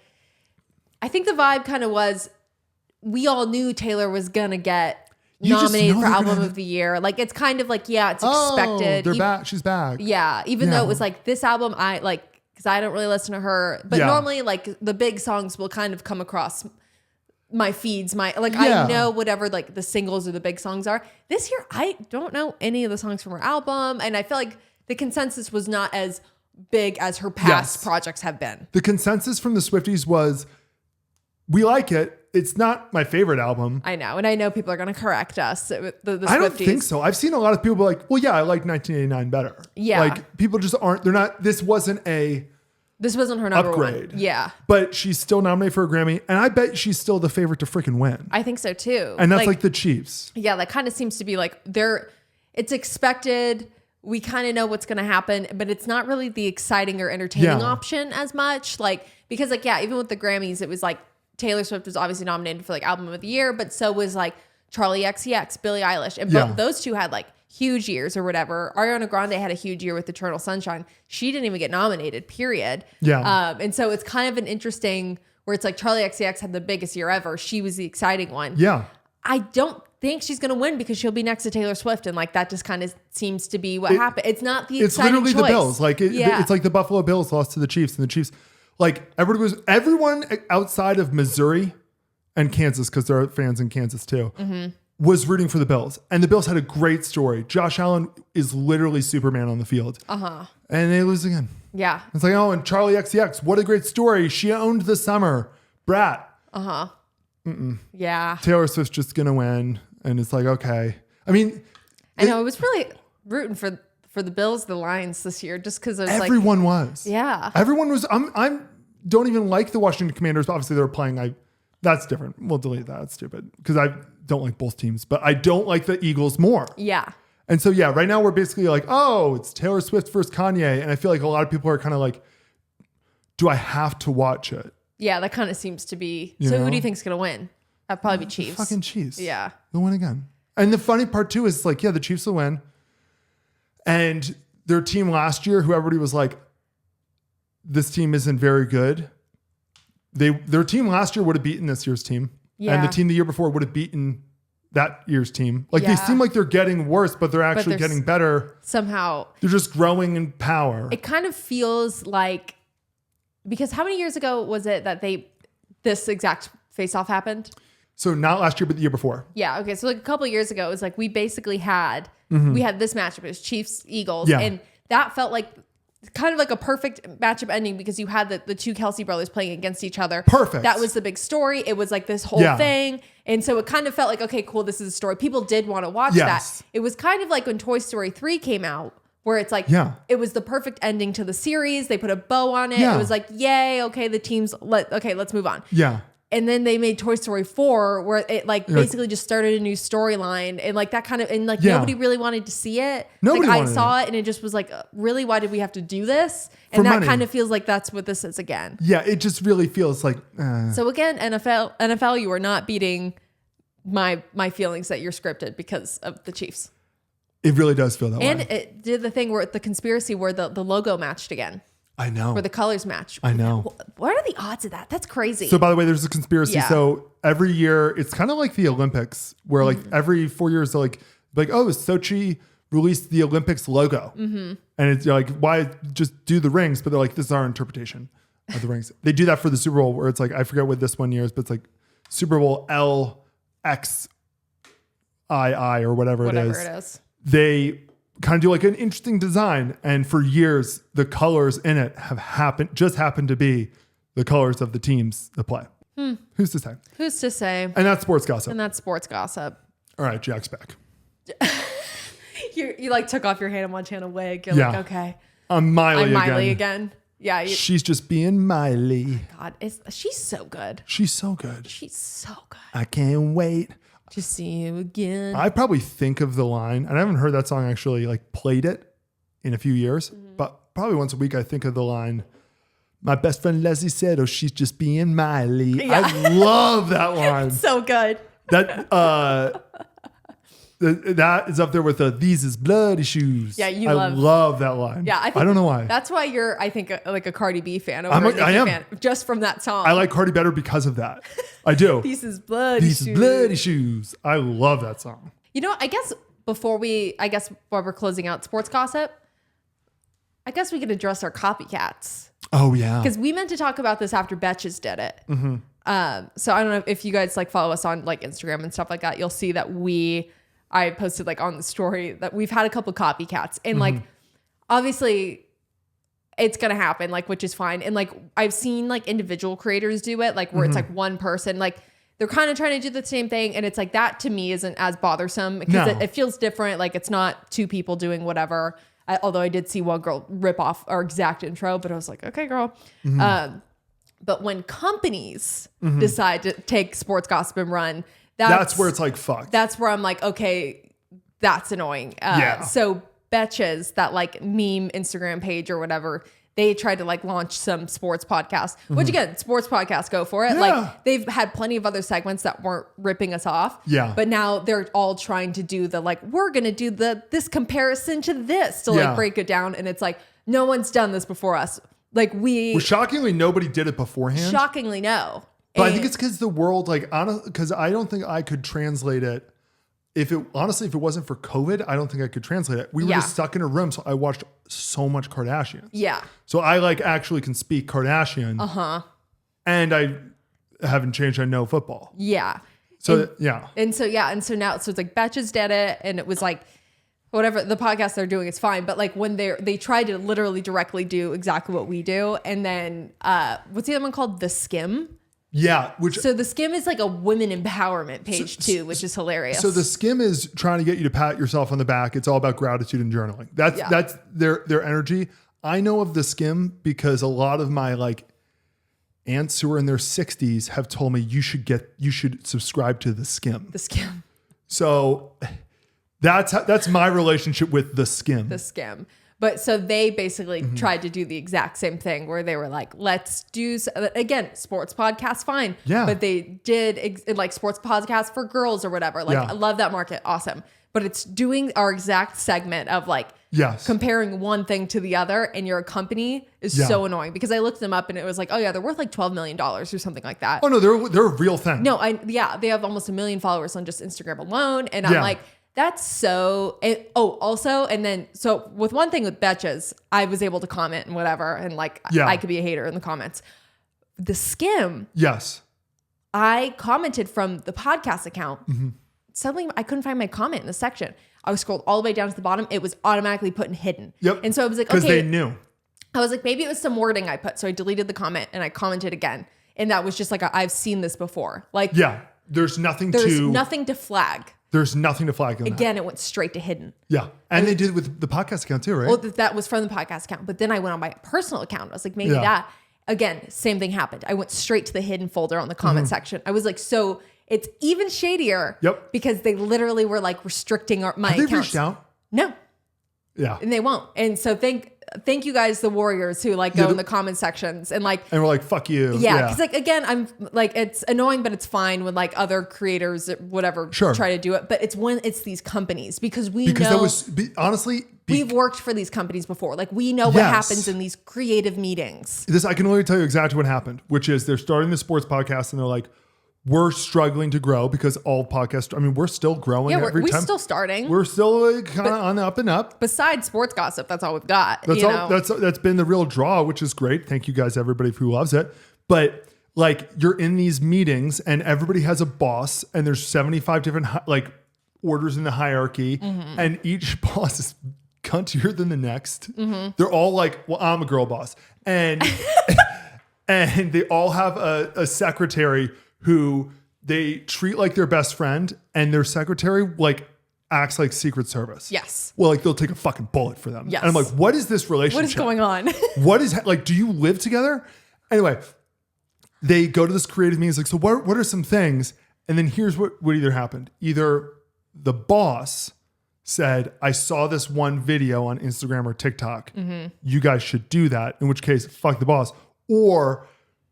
I think the vibe kind of was, we all knew Taylor was gonna get nominated for album of the year. Like it's kind of like, yeah, it's expected. They're back. She's back. Yeah. Even though it was like this album, I like, because I don't really listen to her, but normally like the big songs will kind of come across my feeds. I know whatever like the singles or the big songs are. This year, I don't know any of the songs from her album, and I feel like the consensus was not as big as her past projects have been. The consensus from the Swifties was, we like it. It's not my favorite album. I know. And I know people are going to correct us. The Swifties. I don't think so. I've seen a lot of people be like, well, yeah, I like 1989 better. Yeah. Like people just aren't, they're not, this wasn't her number upgrade. one. Yeah. But she's still nominated for a Grammy. And I bet she's still the favorite to freaking win. I think so too. And that's like the Chiefs. Yeah. That kind of seems to be like it's expected. We kind of know what's going to happen, but it's not really the exciting or entertaining option as much. Like, because like, yeah, even with the Grammys, it was like, Taylor Swift was obviously nominated for like album of the year, but so was like Charlie XCX, Billie Eilish. And both those two had like huge years or whatever. Ariana Grande had a huge year with Eternal Sunshine. She didn't even get nominated, period. Yeah. And so it's kind of an interesting where it's like Charlie XCX had the biggest year ever. She was the exciting one. Yeah. I don't think she's going to win because she'll be next to Taylor Swift. And like, that just kind of seems to be what happened. It's not the exciting It's literally choice. the Bills. Like it's like the Buffalo Bills lost to the Chiefs, and the Chiefs, like everyone outside of Missouri and Kansas, because there are fans in Kansas too, was rooting for the Bills. And the Bills had a great story. Josh Allen is literally Superman on the field. And they lose again. Yeah. It's like, oh, and Charlie XCX, what a great story. She owned the summer. Brat. Yeah. Taylor Swift's just going to win. And it's like, okay. I mean, I know, I was really rooting for the Bills, the Lions this year, just because I was everyone was. Yeah. Everyone was. I'm don't even like the Washington Commanders. But obviously, they were playing. That's different. We'll delete that. That's stupid. Because I don't like both teams. But I don't like the Eagles more. Yeah. And so, yeah, right now we're basically like, oh, it's Taylor Swift versus Kanye. And I feel like a lot of people are kind of like, do I have to watch it? Yeah, that kind of seems to be. You so know? who do you think's going to win? That'd probably be Chiefs. Fucking Chiefs. Yeah. They'll win again. And the funny part too is like, yeah, the Chiefs will win. And their team last year, who everybody was like, this team isn't very good. Their team last year would have beaten this year's team. Yeah. And the team the year before would have beaten that year's team. Like they seem like they're getting worse, but they're actually getting better. Somehow. They're just growing in power. It kind of feels like, because how many years ago was it that this exact face-off happened? So not last year, but the year before. Yeah. Okay. So like a couple of years ago, it was like we basically had we had this matchup. It was Chiefs Eagles, and that felt like kind of like a perfect matchup ending because you had the two Kelsey brothers playing against each other. Perfect. That was the big story. It was like this whole thing, and so it kind of felt like, okay, cool, this is a story. People did want to watch that. It was kind of like when Toy Story 3 came out, where it's like, it was the perfect ending to the series. They put a bow on it. It was like, yay, okay, the teams, let's move on. Yeah. And then they made Toy Story 4 where it like basically just started a new storyline and like that kind of, and like nobody really wanted to see it. Nobody like I saw it and it just was like, really, why did we have to do this? And that kind of feels like that's what this is again. Yeah, it just really feels like. So again, NFL, you are not beating my feelings that you're scripted because of the Chiefs. It really does feel that way. And it did the thing where the conspiracy where the logo matched again. I know. Where the colors match. I know. What are the odds of that? That's crazy. So by the way, there's a conspiracy. Yeah. So every year, it's kind of like the Olympics, where like every 4 years, they're like, oh, Sochi released the Olympics logo. And it's like, why just do the rings? But they're like, this is our interpretation of the rings. They do that for the Super Bowl where it's like, I forget what this one year is, but it's like Super Bowl LXII or whatever it is. They kind of do like an interesting design. And for years, the colors in it have happened to be the colors of the teams that play. Who's to say? Who's to say? And that's sports gossip. All right, Jack's back. You like took off your Hannah Montana wig. You're like, okay. I'm Miley again. Yeah. She's just being Miley. God, she's so good. She's so good. She's so good. I can't wait to see you again. I probably think of the line, and I haven't heard that song actually like played it in a few years, but probably once a week I think of the line, my best friend Leslie said, oh, she's just being Miley. Yeah. I love that line. So good. That is up there with these is bloody shoes. Yeah, I love that line. Yeah, I don't know why. That's why you're, I think, like a Cardi B fan. I am. Fan, just from that song. I like Cardi better because of that. I do. These is bloody shoes. I love that song. You know, I guess while we're closing out sports gossip, I guess we could address our copycats. Oh yeah. Because we meant to talk about this after Betches did it. So I don't know if you guys like follow us on like Instagram and stuff like that. You'll see that I posted like on the story that we've had a couple copycats and like, obviously it's going to happen, like, which is fine. And like, I've seen like individual creators do it, like where it's like one person, like they're kind of trying to do the same thing. And it's like, that to me isn't as bothersome because it feels different. Like it's not two people doing whatever. Although I did see one girl rip off our exact intro, but I was like, okay, girl. But when companies decide to take sports gossip and run, that's where it's like, fuck. That's where I'm like, okay, that's annoying. So Betches, that like meme Instagram page or whatever, they tried to like launch some sports podcast, which again, sports podcasts, go for it. Yeah. Like they've had plenty of other segments that weren't ripping us off. Yeah. But now they're all trying to do the like, we're going to do this comparison to this to like break it down. And it's like, no one's done this before us. Like well, shockingly, nobody did it beforehand. Shockingly, no. But I think it's because the world, like, because I don't think I could translate it if it wasn't for COVID, I don't think I could translate it. We were just stuck in a room. So I watched so much Kardashians. Yeah. So I like actually can speak Kardashian. And I haven't changed. I know football. Yeah. So, And so now, so it's like Betches did it. And it was like, whatever the podcast they're doing is fine. But like when they tried to literally directly do exactly what we do. And then, what's the other one called? The Skim. Yeah. So the Skim is like a women empowerment page too, which is hilarious. So the Skim is trying to get you to pat yourself on the back. It's all about gratitude and journaling. That's their energy. I know of the Skim because a lot of my like aunts who are in their 60s have told me you should subscribe to the Skim. The Skim. So that's my relationship with the Skim. The Skim. But so they basically tried to do the exact same thing where they were like, let's do, again, sports podcasts, fine. Yeah. But they did like sports podcasts for girls or whatever. Like, I love that market. Awesome. But it's doing our exact segment of like comparing one thing to the other, and your company is so annoying because I looked them up and it was like, oh yeah, they're worth like $12 million or something like that. Oh no, they're a real thing. No, they have almost 1 million followers on just Instagram alone. And I'm like, that's so, and then, so with one thing with Betches, I was able to comment and whatever. And like, I could be a hater in the comments. The Skim. Yes. I commented from the podcast account. Suddenly I couldn't find my comment in the section. I scrolled all the way down to the bottom. It was automatically put in hidden. Yep. And so I was like, because they knew. I was like, maybe it was some wording I put. So I deleted the comment and I commented again. And that was just like, I've seen this before. Like, there's nothing to flag. There's nothing to flag on Again, it went straight to hidden. Yeah. And they did it with the podcast account too, right? Well, that was from the podcast account. But then I went on my personal account. I was like, maybe that. Again, same thing happened. I went straight to the hidden folder on the comment section. I was like, so it's even shadier. Yep. Because they literally were like restricting my accounts. Have they reached out? No. Yeah. And they won't. And so thank you guys, the warriors who like go in the comment sections and like, and we're like, fuck you. Yeah. Cause like, again, I'm like, it's annoying, but it's fine when like other creators, whatever, try to do it. But it's when it's these companies because honestly, we've worked for these companies before. Like we know what happens in these creative meetings. I can only tell you exactly what happened, which is they're starting the sports podcast and they're like, we're struggling to grow because all podcasts, I mean, we're still growing every time. We're still starting. We're still kind of on the up and up. Besides sports gossip, that's all we've got. That's been the real draw, which is great. Thank you guys, everybody who loves it. But like you're in these meetings and everybody has a boss and there's 75 different like orders in the hierarchy and each boss is cuntier than the next. They're all like, well, I'm a girl boss. And, and they all have a secretary who they treat like their best friend, and their secretary like acts like Secret Service. Yes. Well, like they'll take a fucking bullet for them. Yes. And I'm like, what is this relationship? What is going on? What is like? Do you live together? Anyway, they go to this creative meeting. It's like, so what are some things? And then here's what either happened. Either the boss said, I saw this one video on Instagram or TikTok. You guys should do that. In which case, fuck the boss. Or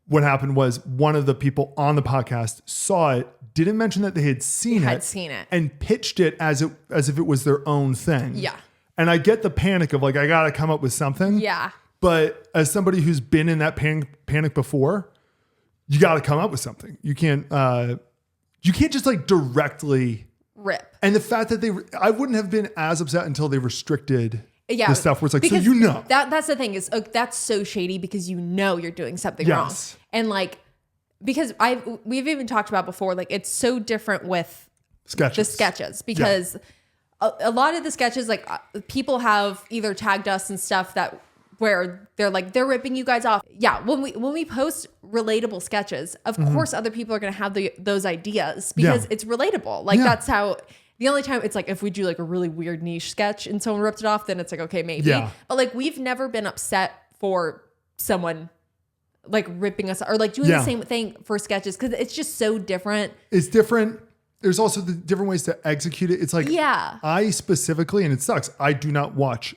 what happened was one of the people on the podcast saw it, didn't mention that they had seen it, and pitched it as if it was their own thing. Yeah. And I get the panic of like, I got to come up with something. Yeah. But as somebody who's been in that panic before, you got to come up with something. You can't just like directly rip. And the fact that I wouldn't have been as upset until they restrrestricted the stuff where it's like, because so that's the thing is that's so shady because you're doing something wrong. And like, because we've even talked about before, like it's so different with the sketches because a lot of the sketches, like people have either tagged us and stuff that where they're like, they're ripping you guys off. Yeah. When we post relatable sketches, of course, other people are going to have those ideas because it's relatable. Like that's how. The only time it's like if we do like a really weird niche sketch and someone ripped it off, then it's like, okay, maybe. Yeah. But like we've never been upset for someone like ripping us or like doing the same thing for sketches because it's just so different. It's different. There's also the different ways to execute it. It's like I specifically, and it sucks, I do not watch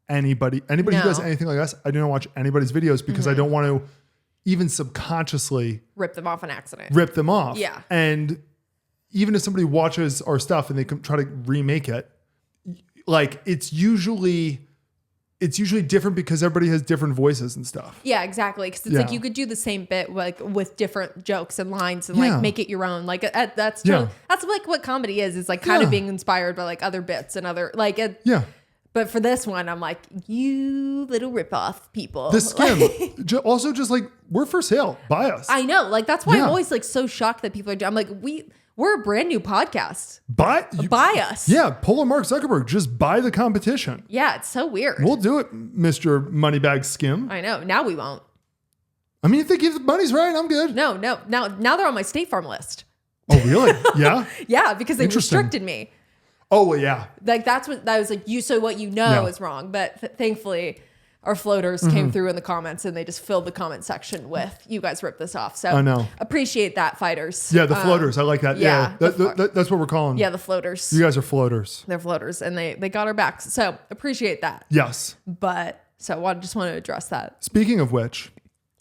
anybody who does anything like us. I do not watch anybody's videos because I don't want to even subconsciously rip them off on accident. Rip them off. Yeah. And even if somebody watches our stuff and they can try to remake it, like it's usually it's usually different because everybody has different voices and stuff. Yeah, exactly. Because it's like you could do the same bit like with different jokes and lines and like make it your own. Like that's like what comedy is. It's like kind of being inspired by like other bits and other like But for this one, I'm like, you little ripoff people. The skim. Also, just like, we're for sale. Buy us. I know. Like, that's why I'm always like so shocked that people are doing. I'm like, we're a brand new podcast. Buy us. Yeah. Pull a Mark Zuckerberg. Just buy the competition. Yeah. It's so weird. We'll do it, Mr. Moneybag Skim. I know. Now we won't. I mean, if they give the money's right, I'm good. No. Now they're on my State Farm list. Oh, really? Yeah. Yeah. Because they restricted me. Oh, well, yeah. Like that was like so what you know is wrong. But thankfully our floaters came through in the comments and they just filled the comment section with you guys ripped this off. So I know. Appreciate that, fighters. Yeah, the floaters. I like that. Yeah. That's what we're calling. Yeah, the floaters. You guys are floaters. They're floaters and they got our backs. So appreciate that. Yes. But so I just want to address that. Speaking of which.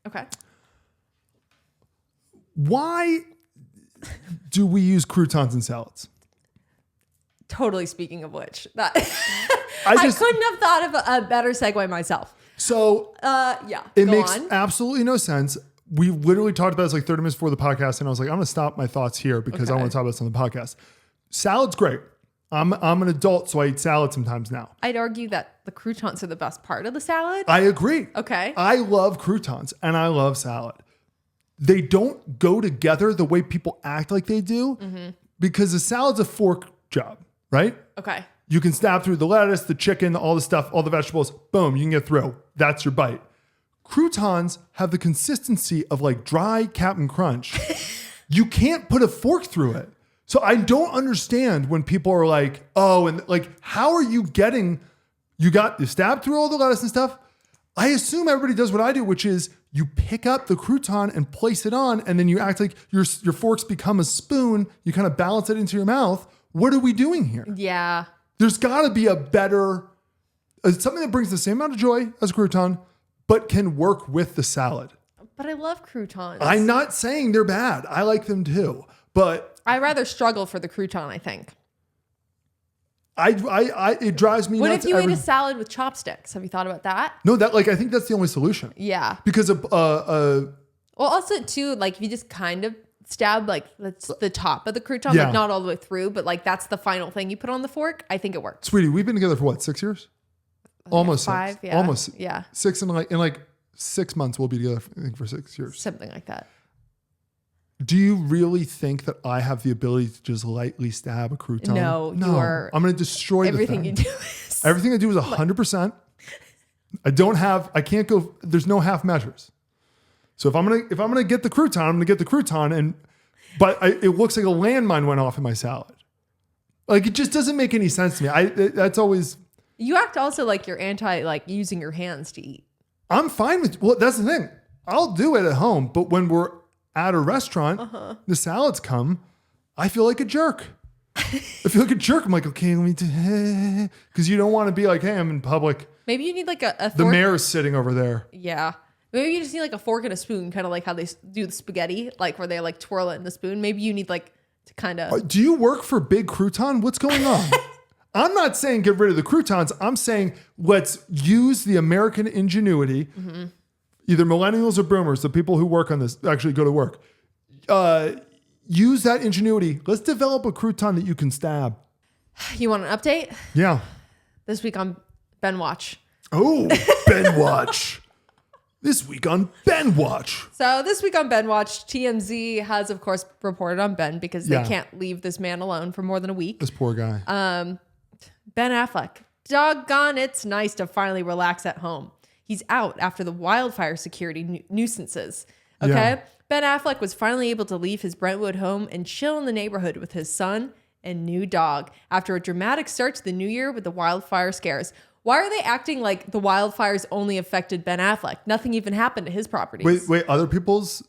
Okay. Why do we use croutons in salads? Totally speaking of which, that I couldn't have thought of a better segue myself. So it makes absolutely no sense. We literally talked about this like 30 minutes before the podcast, and I was like, I'm going to stop my thoughts here because I want to talk about this on the podcast. Salad's great. I'm an adult, so I eat salad sometimes now. I'd argue that the croutons are the best part of the salad. I agree. Okay. I love croutons and I love salad. They don't go together the way people act like they do because the salad's a fork job. Right? Okay. You can stab through the lettuce, the chicken, all the stuff, all the vegetables. Boom, you can get through. That's your bite. Croutons have the consistency of like dry Captain Crunch. You can't put a fork through it. So I don't understand when people are like, oh, and like, how are you getting, you stabbed through all the lettuce and stuff? I assume everybody does what I do, which is you pick up the crouton and place it on, and then you act like your forks become a spoon. You kind of balance it into your mouth. What are we doing here? Yeah. There's got to be a better, something that brings the same amount of joy as a crouton, but can work with the salad. But I love croutons. I'm not saying they're bad. I like them too. But I rather struggle for the crouton, I think. It drives me nuts. What if you ate a salad with chopsticks? Have you thought about that? No, I think that's the only solution. Yeah. Because well, also too, like if you just kind of stab like that's the top of the crouton, like not all the way through, but like that's the final thing you put on the fork. I think it works. Sweetie, we've been together for what, 6 years? Almost 5, 6. yeah. Almost. Yeah. 6 in like 6 months we'll be together, I think, for 6 years. Something like that. Do you really think that I have the ability to just lightly stab a crouton? No. You are, I'm going to destroy everything the thing. you do. Everything I do is 100%. I can't go, there's no half measures. So if I'm gonna get the crouton, I'm gonna get the crouton, but it looks like a landmine went off in my salad. Like it just doesn't make any sense to me. That's always. You act also like you're anti like using your hands to eat. I'm fine with. Well, that's the thing. I'll do it at home, but when we're at a restaurant, the salads come. I feel like a jerk. I feel like a jerk. I'm like, okay, let me do, because you don't want to be like, hey, I'm in public. Maybe you need like a the mayor's sitting over there. Yeah. Maybe you just need like a fork and a spoon, kind of like how they do the spaghetti, like where they like twirl it in the spoon. Maybe you need like to kind of. Do you work for Big Crouton? What's going on? I'm not saying get rid of the croutons. I'm saying let's use the American ingenuity. Either millennials or boomers, the people who work on this actually go to work. Use that ingenuity. Let's develop a crouton that you can stab. You want an update? Yeah. This week on Ben Watch. Oh, Ben Watch. This week on Ben Watch. So this week on Ben Watch, TMZ has, of course, reported on Ben because they can't leave this man alone for more than a week. This poor guy. Ben Affleck. Doggone, it's nice to finally relax at home. He's out after the wildfire security nuisances. Okay? Yeah. Ben Affleck was finally able to leave his Brentwood home and chill in the neighborhood with his son and new dog after a dramatic start to the new year with the wildfire scares. Why are they acting like the wildfires only affected Ben Affleck? Nothing even happened to his properties. Wait, other people's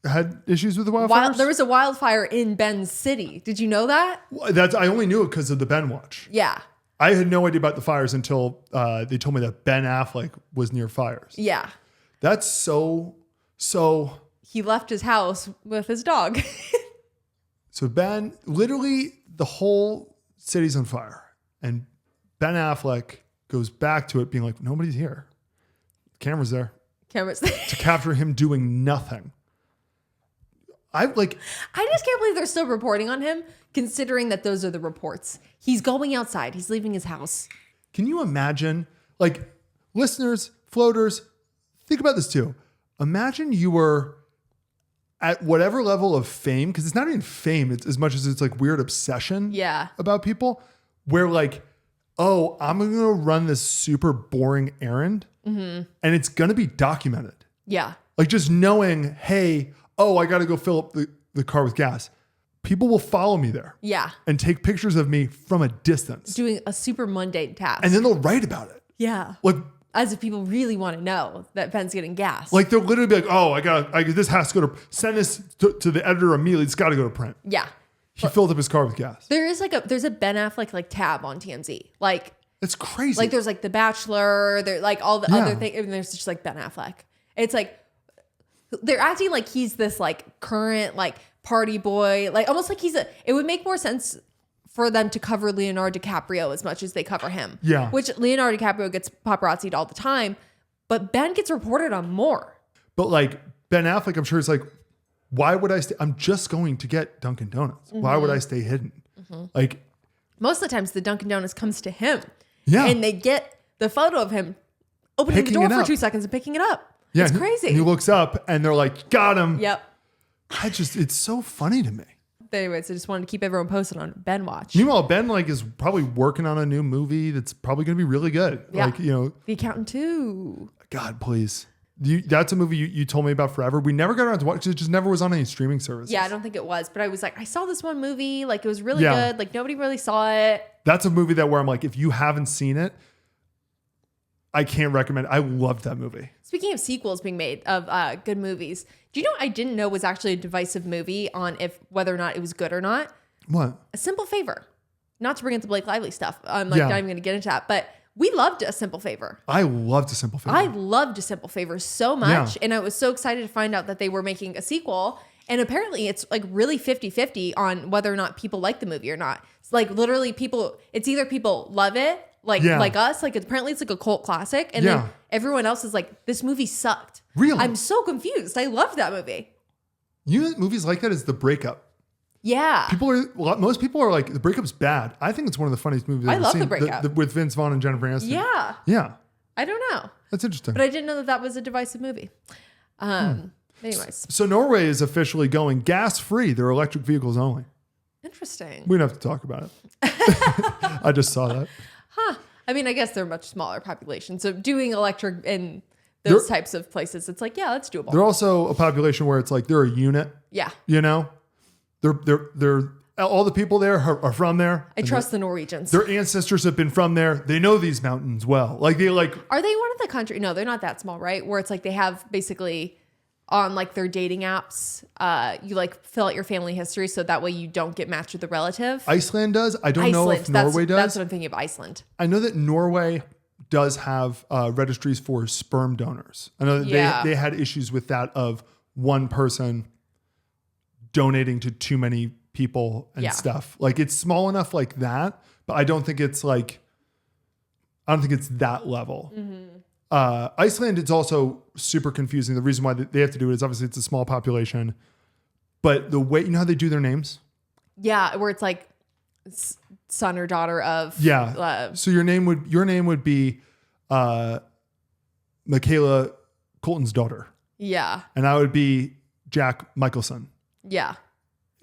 had issues with the wildfires? There was a wildfire in Ben's city. Did you know that? I only knew it because of the Ben Watch. Yeah. I had no idea about the fires until they told me that Ben Affleck was near fires. Yeah. That's so. He left his house with his dog. So literally the whole city's on fire. And Ben Affleck goes back to it being like, nobody's here. Camera's there. Cameras there. To capture him doing nothing. I just can't believe they're still reporting on him, considering that those are the reports. He's going outside. He's leaving his house. Can you imagine, like, listeners, floaters, think about this too. Imagine you were at whatever level of fame, because it's not even fame, it's as much as it's like weird obsession about people, where like, oh, I'm going to run this super boring errand and it's going to be documented. Yeah. Like just knowing, hey, oh, I got to go fill up the car with gas. People will follow me there. Yeah. And take pictures of me from a distance. Doing a super mundane task. And then they'll write about it. Yeah. Like, as if people really want to know that Ben's getting gas. Like they'll literally be like, oh, this has to go to, send this to the editor immediately. It's got to go to print. Yeah. He filled up his car with gas. There's a Ben Affleck like tab on TMZ. Like, it's crazy. Like there's like The Bachelor, there like all the other things, and there's just like Ben Affleck. It's like they're acting like he's this like current like party boy, like almost like it would make more sense for them to cover Leonardo DiCaprio as much as they cover him. Yeah. Which Leonardo DiCaprio gets paparazzi'd all the time, but Ben gets reported on more. But like Ben Affleck, I'm sure it's like, why would I stay? I'm just going to get Dunkin' Donuts. Why would I stay hidden? Like most of the times the Dunkin' Donuts comes to him. Yeah. And they get the photo of him opening the door for 2 seconds and picking it up. Yeah. It's crazy. And he looks up and they're like, got him. Yep. It's so funny to me. But anyways, I just wanted to keep everyone posted on Ben Watch. Meanwhile, Ben like is probably working on a new movie that's probably going to be really good. Yeah. Like, you know, The Accountant 2. God, please. That's a movie you told me about forever. We never got around to watch it. It just never was on any streaming services. Yeah, I don't think it was. But I was like, I saw this one movie. Like, it was really good. Like, nobody really saw it. That's a movie where I'm like, if you haven't seen it, I can't recommend it. I loved that movie. Speaking of sequels being made of good movies, do you know what I didn't know was actually a divisive movie on whether or not it was good or not? What? A Simple Favor. Not to bring into Blake Lively stuff. I'm like not even going to get into that. But we loved A Simple Favor. I loved A Simple Favor. I loved A Simple Favor so much. Yeah. And I was so excited to find out that they were making a sequel. And apparently it's like really 50-50 on whether or not people like the movie or not. It's like literally it's either people love it, like us, like apparently it's like a cult classic. And then everyone else is like, this movie sucked. Really? I'm so confused. I loved that movie. You know, movies like that is The Breakup. Yeah. Most people are like, The Breakup's bad. I think it's one of the funniest movies I've ever seen. I love The Breakup. With Vince Vaughn and Jennifer Aniston. Yeah. Yeah. I don't know. That's interesting. But I didn't know that was a divisive movie. Anyways. So Norway is officially going gas-free. They're electric vehicles only. Interesting. We don't have to talk about it. I just saw that. Huh. I mean, I guess they're a much smaller population. So doing electric in those types of places, it's like, yeah, that's doable. They're also a population where it's like they're a unit. Yeah. You know? They're all the people there are from there. I trust the Norwegians. Their ancestors have been from there. They know these mountains well. Like they like. Are they one of the country? No, they're not that small, right? Where it's like they have basically on like their dating apps, you like fill out your family history so that way you don't get matched with a relative. Iceland does. I don't know if Norway does. That's what I'm thinking of, Iceland. I know that Norway does have registries for sperm donors. I know that they had issues with that of one person donating to too many people and stuff. Like it's small enough like that, but I don't think it's that level. Mm-hmm. Iceland is also super confusing. The reason why they have to do it is obviously it's a small population, but the way, you know how they do their names? Yeah. Where it's like son or daughter of. Yeah. So your name would be Michaela Colton's daughter. Yeah. And I would be Jack Michelson. Yeah.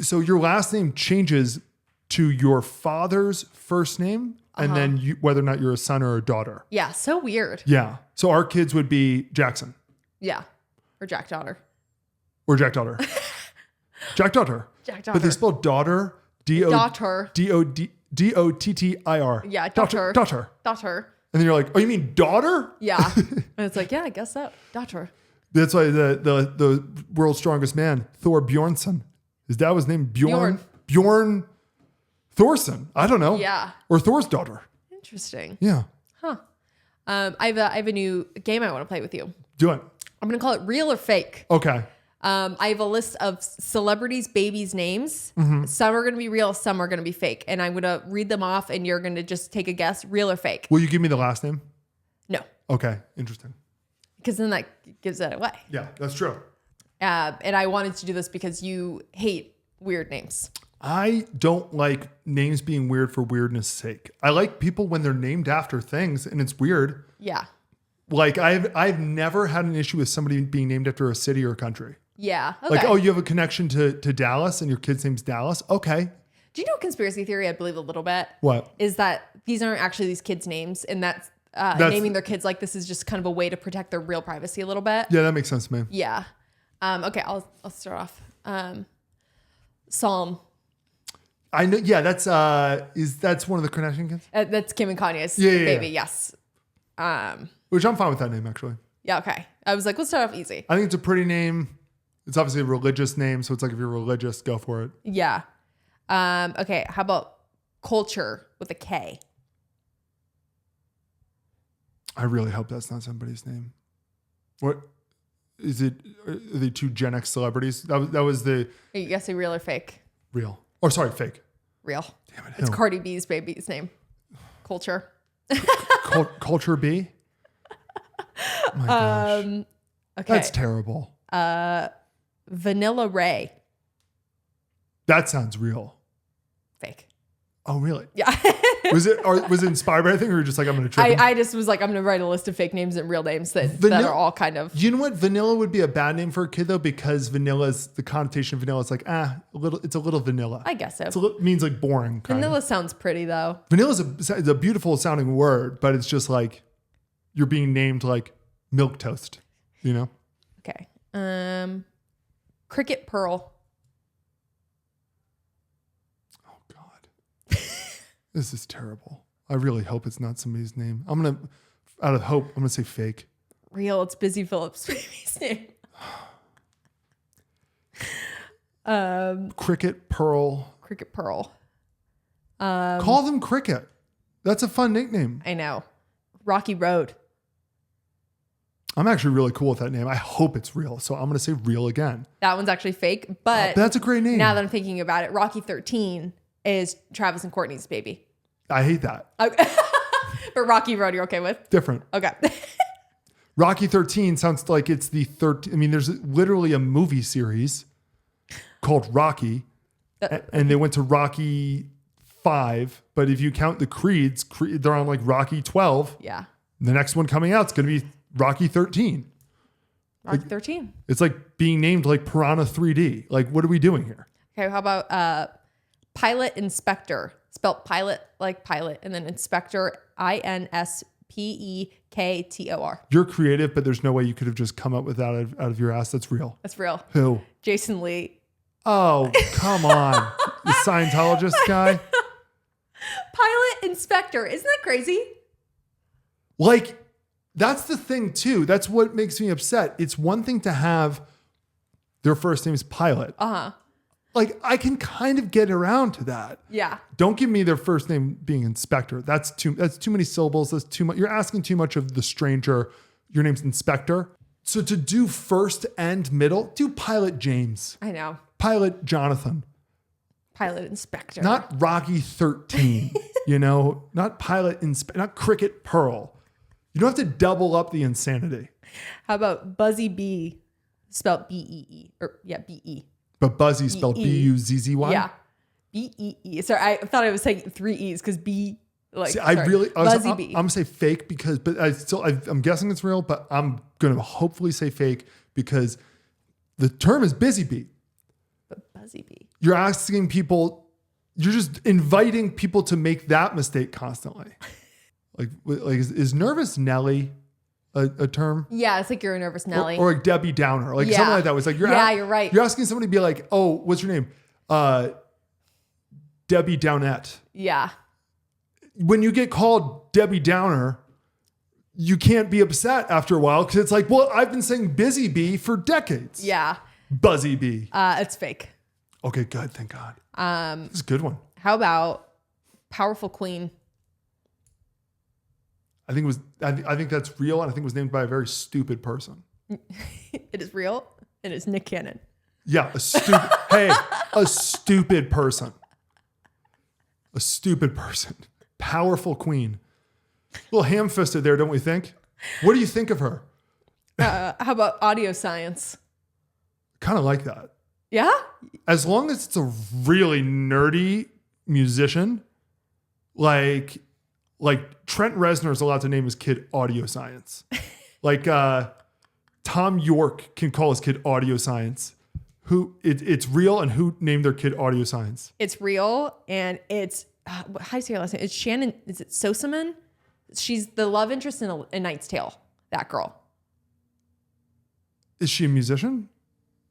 So your last name changes to your father's first name and then whether or not you're a son or a daughter. Yeah. So weird. Yeah. So our kids would be Jackson. Yeah. Or Jack Daughter. Or Jack Daughter. Jack Daughter. Jack Daughter. But they spell daughter. Daughter. Dottir. Yeah. Daughter. Daughter. Daughter. And then you're like, oh, you mean daughter? Yeah. And it's like, yeah, I guess so. Daughter. That's why the world's strongest man, Thor Bjornsson. His dad was named Bjorn Thorson. I don't know. Yeah. Or Thor's daughter. Interesting. Yeah. Huh. I have a new game I want to play with you. Do it. I'm going to call it Real or Fake. Okay. I have a list of celebrities' babies' names. Some are going to be real, some are going to be fake. And I'm going to read them off and you're going to just take a guess, real or fake. Will you give me the last name? No. Okay, interesting. Because then that gives it away. Yeah, that's true. And I wanted to do this because you hate weird names. I don't like names being weird for weirdness' sake. I like people when they're named after things and it's weird. Yeah. Like I've never had an issue with somebody being named after a city or a country. Yeah. Okay. Like, oh, you have a connection to Dallas and your kid's name's Dallas? Okay. Do you know conspiracy theory? I believe a little bit. What? Is that these aren't actually these kids' names and that's naming their kids like this is just kind of a way to protect their real privacy a little bit. Yeah, that makes sense to me. Yeah. Okay, I'll start off. Psalm. I know. Yeah, that's one of the Kardashian kids? That's Kim and Kanye's baby. Yeah. Yes. Which I'm fine with that name, actually. Yeah. Okay. I was like, let's start off easy. I think it's a pretty name. It's obviously a religious name, so it's like if you're religious, go for it. Yeah. Okay. How about culture with a K? I really hope that's not somebody's name. What is it? Are they two Gen X celebrities? That was the. Are you guessing real or fake? Real. Or sorry, fake. Real. Damn it. It's Cardi B's baby's name. Culture. Culture B. Oh my gosh. Okay. That's terrible. Vanilla Ray. That sounds real. Fake. Oh, really? Yeah. was it inspired by anything, or just like I'm going to trip? I just was like, I'm going to write a list of fake names and real names that are all kind of. You know what? Vanilla would be a bad name for a kid though, because the connotation of vanilla is like it's a little vanilla. I guess so. It means like boring. Vanilla sounds pretty though. Vanilla is a beautiful sounding word, but it's just like you're being named like milk toast. You know? Okay. Cricket Pearl. This is terrible. I really hope it's not somebody's name. Out of hope, I'm going to say fake. Real. It's Busy Phillips' baby's name. Cricket Pearl. Cricket Pearl. Call them Cricket. That's a fun nickname. I know. Rocky Road. I'm actually really cool with that name. I hope it's real. So I'm going to say real again. That one's actually fake, but that's a great name. Now that I'm thinking about it, Rocky 13 is Travis and Courtney's baby. I hate that. But Rocky Road, you're okay with? Different. Okay. Rocky 13 sounds like it's the 13. I mean, there's literally a movie series called Rocky, and they went to Rocky 5. But if you count the Creeds, they're on like Rocky 12. Yeah. The next one coming out is going to be Rocky 13. Rocky 13. It's like being named like Piranha 3D. Like, what are we doing here? Okay. How about Pilot Inspector? Spelled pilot like pilot, and then inspector, INSPEKTOR. You're creative, but there's no way you could have just come up with that out of your ass. That's real. That's real. Who? Jason Lee. Oh, come on. The Scientologist guy. Pilot Inspector. Isn't that crazy? Like, that's the thing too. That's what makes me upset. It's one thing to have their first name is Pilot. Uh-huh. Like, I can kind of get around to that. Yeah. Don't give me their first name being Inspector. That's too many syllables. That's too much. You're asking too much of the stranger. Your name's Inspector. So to do first and middle, do Pilot James. I know. Pilot Jonathan. Pilot Inspector. Not Rocky 13. Not Pilot not Cricket Pearl. You don't have to double up the insanity. How about Buzzy Bee, spelled B-E-E, or B-E. But Buzzy spelled B-U-Z-Z-Y? Yeah. B-E-E. Sorry, I thought I was saying 3 E's because B, See, Buzzy Bee. I'm going to say fake but I'm guessing it's real, but I'm going to hopefully say fake because the term is busy bee. But Buzzy Bee. You're asking people, you're just inviting people to make that mistake constantly. like is nervous Nelly a term? Yeah, it's like you're a nervous Nelly. Or like Debbie Downer. Like something like that. It's like you're right. You're asking somebody to be like, oh, what's your name? Debbie Downette. Yeah. When you get called Debbie Downer, you can't be upset after a while because it's like, well, I've been saying busy bee for decades. Yeah. Buzzy bee. It's fake. Okay, good. Thank God. This is a good one. How about Powerful Queen? I think that's real, and I think it was named by a very stupid person. It is real. And it's Nick Cannon. Yeah, a stupid person. A stupid person. Powerful queen. A little ham-fisted there, don't we think? What do you think of her? How about audio science? Kind of like that. Yeah? As long as it's a really nerdy musician, like Trent Reznor is allowed to name his kid Audio Science. Like Tom York can call his kid Audio Science. It's real, and who named their kid Audio Science? It's real, and it's how do you say her last name? It's Shannon. Is it Sosaman? She's the love interest in A Knight's Tale. That girl. Is she a musician?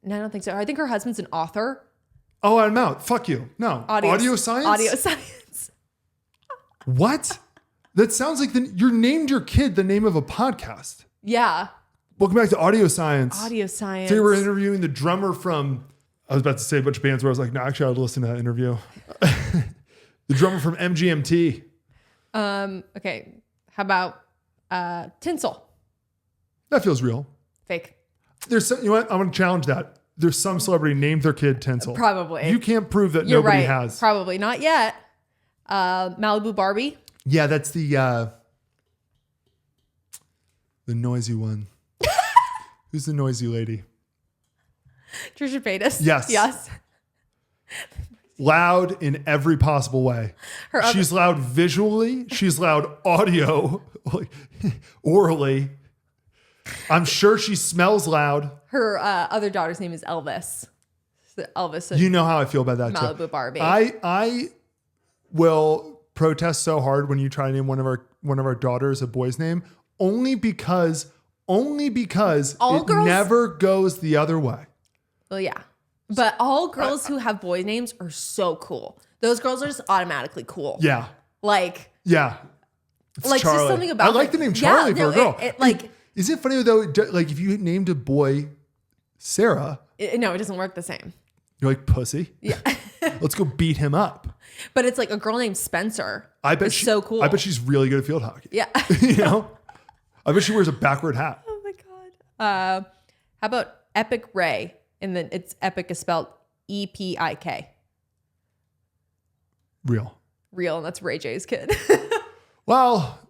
No, I don't think so. I think her husband's an author. Oh, I'm out. Fuck you. No. Audio Science? Audio Science. What? That sounds like you named your kid the name of a podcast. Yeah. Welcome back to Audio Science. Audio Science. Today we're interviewing the drummer from, I was about to say a bunch of bands where I was like, no, actually I would listen to that interview. The drummer from MGMT. Okay. How about Tinsel? That feels real. Fake. There's some, you know what? I'm going to challenge that. There's some celebrity named their kid Tinsel. Probably. You can't prove that You're nobody right. has. Probably not yet. Malibu Barbie. Yeah, that's the noisy one. Who's the noisy lady? Trisha Paytas. Yes. Yes. Loud in every possible way. She's loud visually. She's loud audio, like, orally. I'm sure she smells loud. Her other daughter's name is Elvis. So Elvis. You know how I feel about that Malibu too. Barbie. I will protest so hard when you try to name one of our daughters a boy's name, only because All it girls? never goes the other way. Well, yeah. But all girls who have boy names are so cool. Those girls are just automatically cool. Yeah. Like, Yeah. It's like Charlie. just something about I like the name Charlie for a girl. Like, is it funny though? Like if you named a boy Sarah, no, it doesn't work the same. you're like pussy. Yeah. Let's go beat him up. But it's like a girl named Spencer. I bet she's so cool. I bet she's really good at field hockey. Yeah. You know? I bet she wears a backward hat. Oh my God. How about Epic Ray? And then it's Epic is spelled EPIK. Real. Real, and that's Ray J's kid. Well,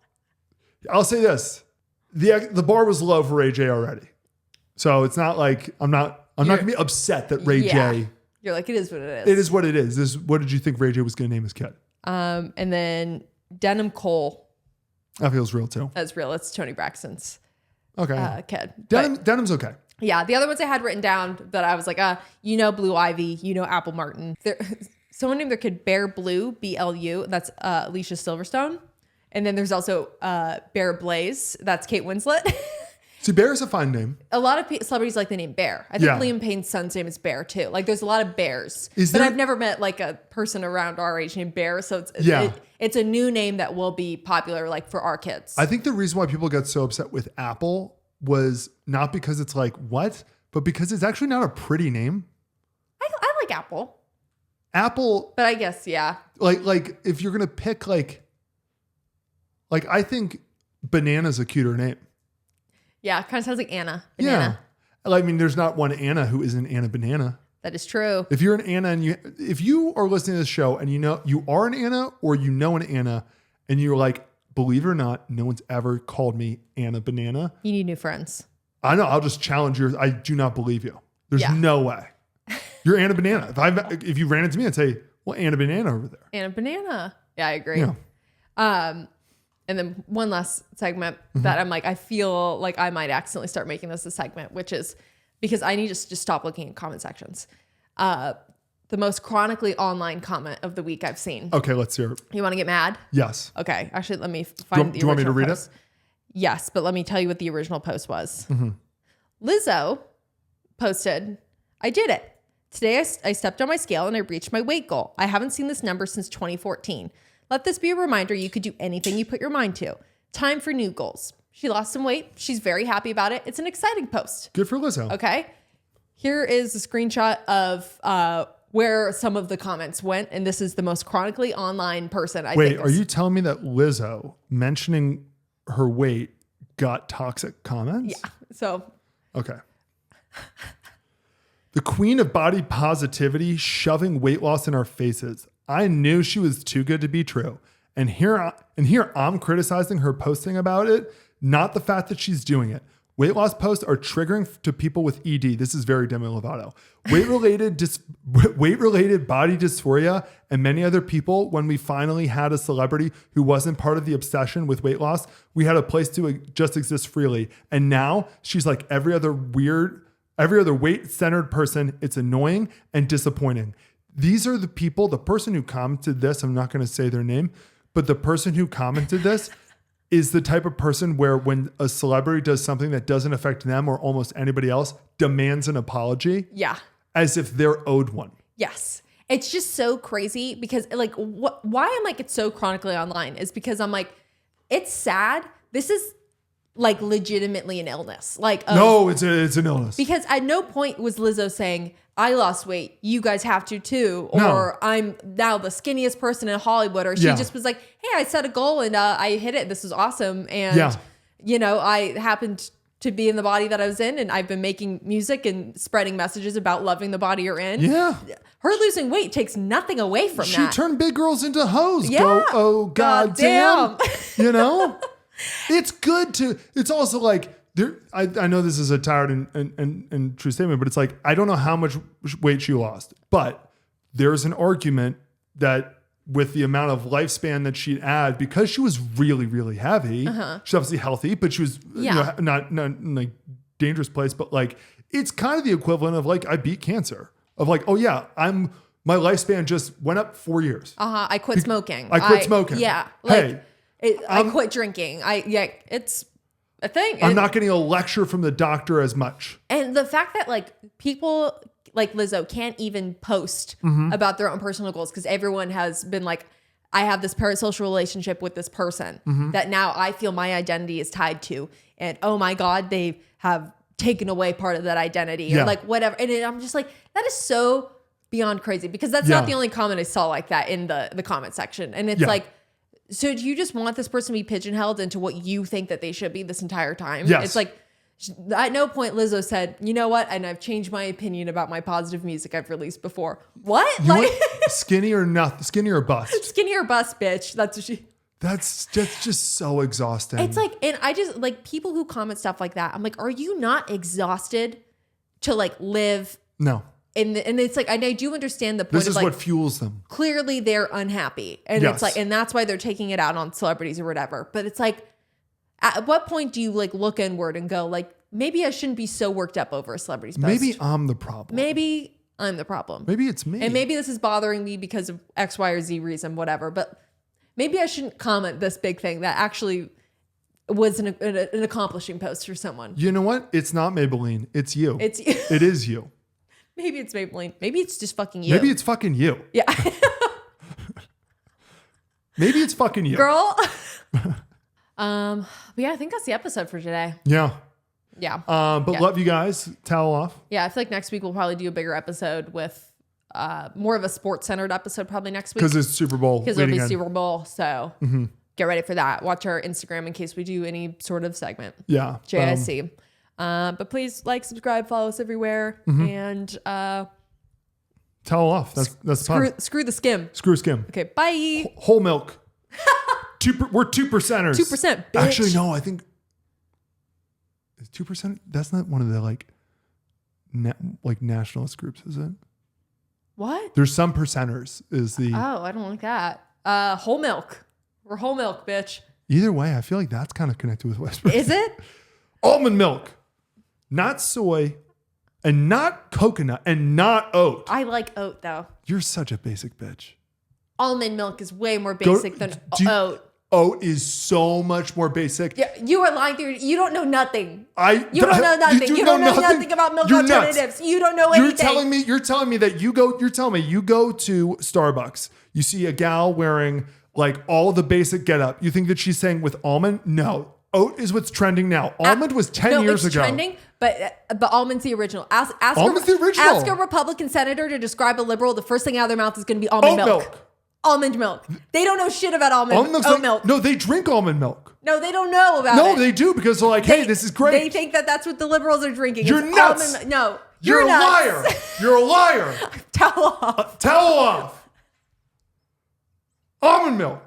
I'll say this. The bar was low for Ray J already. So it's not like I'm not gonna be upset that Ray J. You're like, it is what it is. It is what it is. What did you think Ray J was gonna name his kid? And then Denim Cole. That feels real too. That's real. It's Tony Braxton's kid. Denim's okay. Yeah, the other ones I had written down that I was like, Blue Ivy, Apple Martin. Someone named their kid Bear Blue, BLU. That's Alicia Silverstone. And then there's also Bear Blaze. That's Kate Winslet. See, Bear is a fine name. A lot of celebrities like the name Bear. I think Liam Payne's son's name is Bear too. Like there's a lot of Bears. But I've never met like a person around our age named Bear. So it's a new name that will be popular like for our kids. I think the reason why people got so upset with Apple was not because it's like, what? But because it's actually not a pretty name. I like Apple. Apple. But I guess, yeah. Like if you're going to pick like I think Banana's a cuter name. Yeah, kind of sounds like Anna. Banana. Yeah. I mean, there's not one Anna who isn't Anna Banana. That is true. If you're an Anna and if you are listening to this show and you are an Anna or you know an Anna and you're like, believe it or not, no one's ever called me Anna Banana. You need new friends. I know. I'll just challenge you. I do not believe you. There's no way. You're Anna Banana. If you ran into me and say, well, Anna Banana over there. Anna Banana. Yeah, I agree. Yeah. And then one last segment that I'm like, I feel like I might accidentally start making this a segment, which is because I need to just stop looking at comment sections. The most chronically online comment of the week I've seen. Okay, let's hear it. You want to get mad? Yes. Okay. Actually, let me find Do you want me to read post. it? Yes, but let me tell you what the original post was. Lizzo posted, I did it. Today I stepped on my scale and I reached my weight goal. I haven't seen this number since 2014. Let this be a reminder you could do anything you put your mind to. Time for new goals. She lost some weight. She's very happy about it. It's an exciting post. Good for Lizzo. Okay. Here is a screenshot of where some of the comments went. And this is the most chronically online person I think. Wait, are you telling me that Lizzo mentioning her weight got toxic comments? Yeah. So. Okay. The queen of body positivity shoving weight loss in our faces. I knew she was too good to be true. And here I'm criticizing her posting about it, not the fact that she's doing it. Weight loss posts are triggering to people with ED. This is very Demi Lovato. Weight-related body dysphoria and many other people. When we finally had a celebrity who wasn't part of the obsession with weight loss, we had a place to just exist freely. And now she's like every other weight-centered person. It's annoying and disappointing. These are the people, the person who commented this, I'm not going to say their name, but the person who commented this is the type of person where when a celebrity does something that doesn't affect them or almost anybody else, demands an apology. Yeah. As if they're owed one. Yes. It's just so crazy because like why I'm like it's so chronically online is because I'm like, it's sad. This is like legitimately an illness. Like no, it's an illness. Because at no point was Lizzo saying, I lost weight, you guys have to too, or No. I'm now the skinniest person in Hollywood, or she just was like, hey, I set a goal and I hit it. This was awesome. And you know, I happened to be in the body that I was in, and I've been making music and spreading messages about loving the body you're in. Yeah. Her losing weight takes nothing away from that. She turned big girls into hoes. Yeah. Oh, God damn. You know? It's good to, it's also like, I know this is a tired and true statement, but it's like, I don't know how much weight she lost, but there's an argument that with the amount of lifespan that she'd add, because she was really, really heavy, she's obviously healthy, but she was you know, not in like dangerous place, but like, it's kind of the equivalent of like, I beat cancer of like, oh yeah, my lifespan just went up 4 years. I quit smoking. I quit smoking. Yeah. Like, I quit drinking. It's a thing. I'm not getting a lecture from the doctor as much. And the fact that like people like Lizzo can't even post about their own personal goals because everyone has been like, I have this parasocial relationship with this person that now I feel my identity is tied to. And oh my God, they have taken away part of that identity or like whatever. And I'm just like, that is so beyond crazy because that's not the only comment I saw like that in the comment section. And it's like, so do you just want this person to be pigeonholed into what you think that they should be this entire time? Yes. It's like, at no point Lizzo said, you know what? And I've changed my opinion about my positive music I've released before. What? You want skinny or nothing? Skinny or bust? Skinny or bust, bitch. That's what she... That's just so exhausting. It's like, and I just like people who comment stuff like that. I'm like, are you not exhausted to like live? No. And it's like, I do understand the point this of is like, what fuels them. Clearly they're unhappy. And it's like, and that's why they're taking it out on celebrities or whatever. But it's like, at what point do you like look inward and go like, maybe I shouldn't be so worked up over a celebrity's post. Maybe I'm the problem. Maybe I'm the problem. Maybe it's me. And maybe this is bothering me because of X, Y, or Z reason, whatever. But maybe I shouldn't comment this big thing that actually was an accomplishing post for someone. You know what? It's not Maybelline. It's you. It's you. It is you. Maybe it's Maybelline. Maybe it's just fucking you. Maybe it's fucking you. Yeah. Maybe it's fucking you. Girl. But yeah, I think that's the episode for today. Yeah. Yeah. But love you guys. Towel off. Yeah, I feel like next week we'll probably do a bigger episode with more of a sports-centered episode probably next week. Because it's Super Bowl. Because it'll be Super Bowl. So get ready for that. Watch our Instagram in case we do any sort of segment. Yeah. JIC. But please like, subscribe, follow us everywhere. And towel off. That's screw the skim. Screw skim. Okay, bye. Whole milk. We're 2%ers. 2%, bitch. Actually, no, I think is 2%. That's not one of the like nationalist groups, is it? What? There's some percenters. Is the I don't like that. Whole milk. We're whole milk, bitch. Either way, I feel like that's kind of connected with Westbrook. Is it? Almond milk, not soy, and not coconut, and not oat. I like oat though. You're such a basic bitch. Almond milk is way more basic than oat. Oat is so much more basic. Yeah, you are lying through. You don't know nothing. You don't know nothing. You don't know nothing about milk alternatives. You don't know anything. You're telling me that you go to Starbucks, you see a gal wearing like all the basic getup. You think that she's saying with almond? No. Oat is what's trending now. Almond was 10 years ago. Trending, but almond's the original. Almond's the original. Ask a Republican senator to describe a liberal. The first thing out of their mouth is going to be almond milk. Almond milk. They don't know shit about oat milk. No, they drink almond milk. No, they don't know about it. No, they do because they're like, hey, this is great. They think that that's what the liberals are drinking. You're nuts. No. You're a liar. You're a liar. Tell off. Tell off. Almond milk.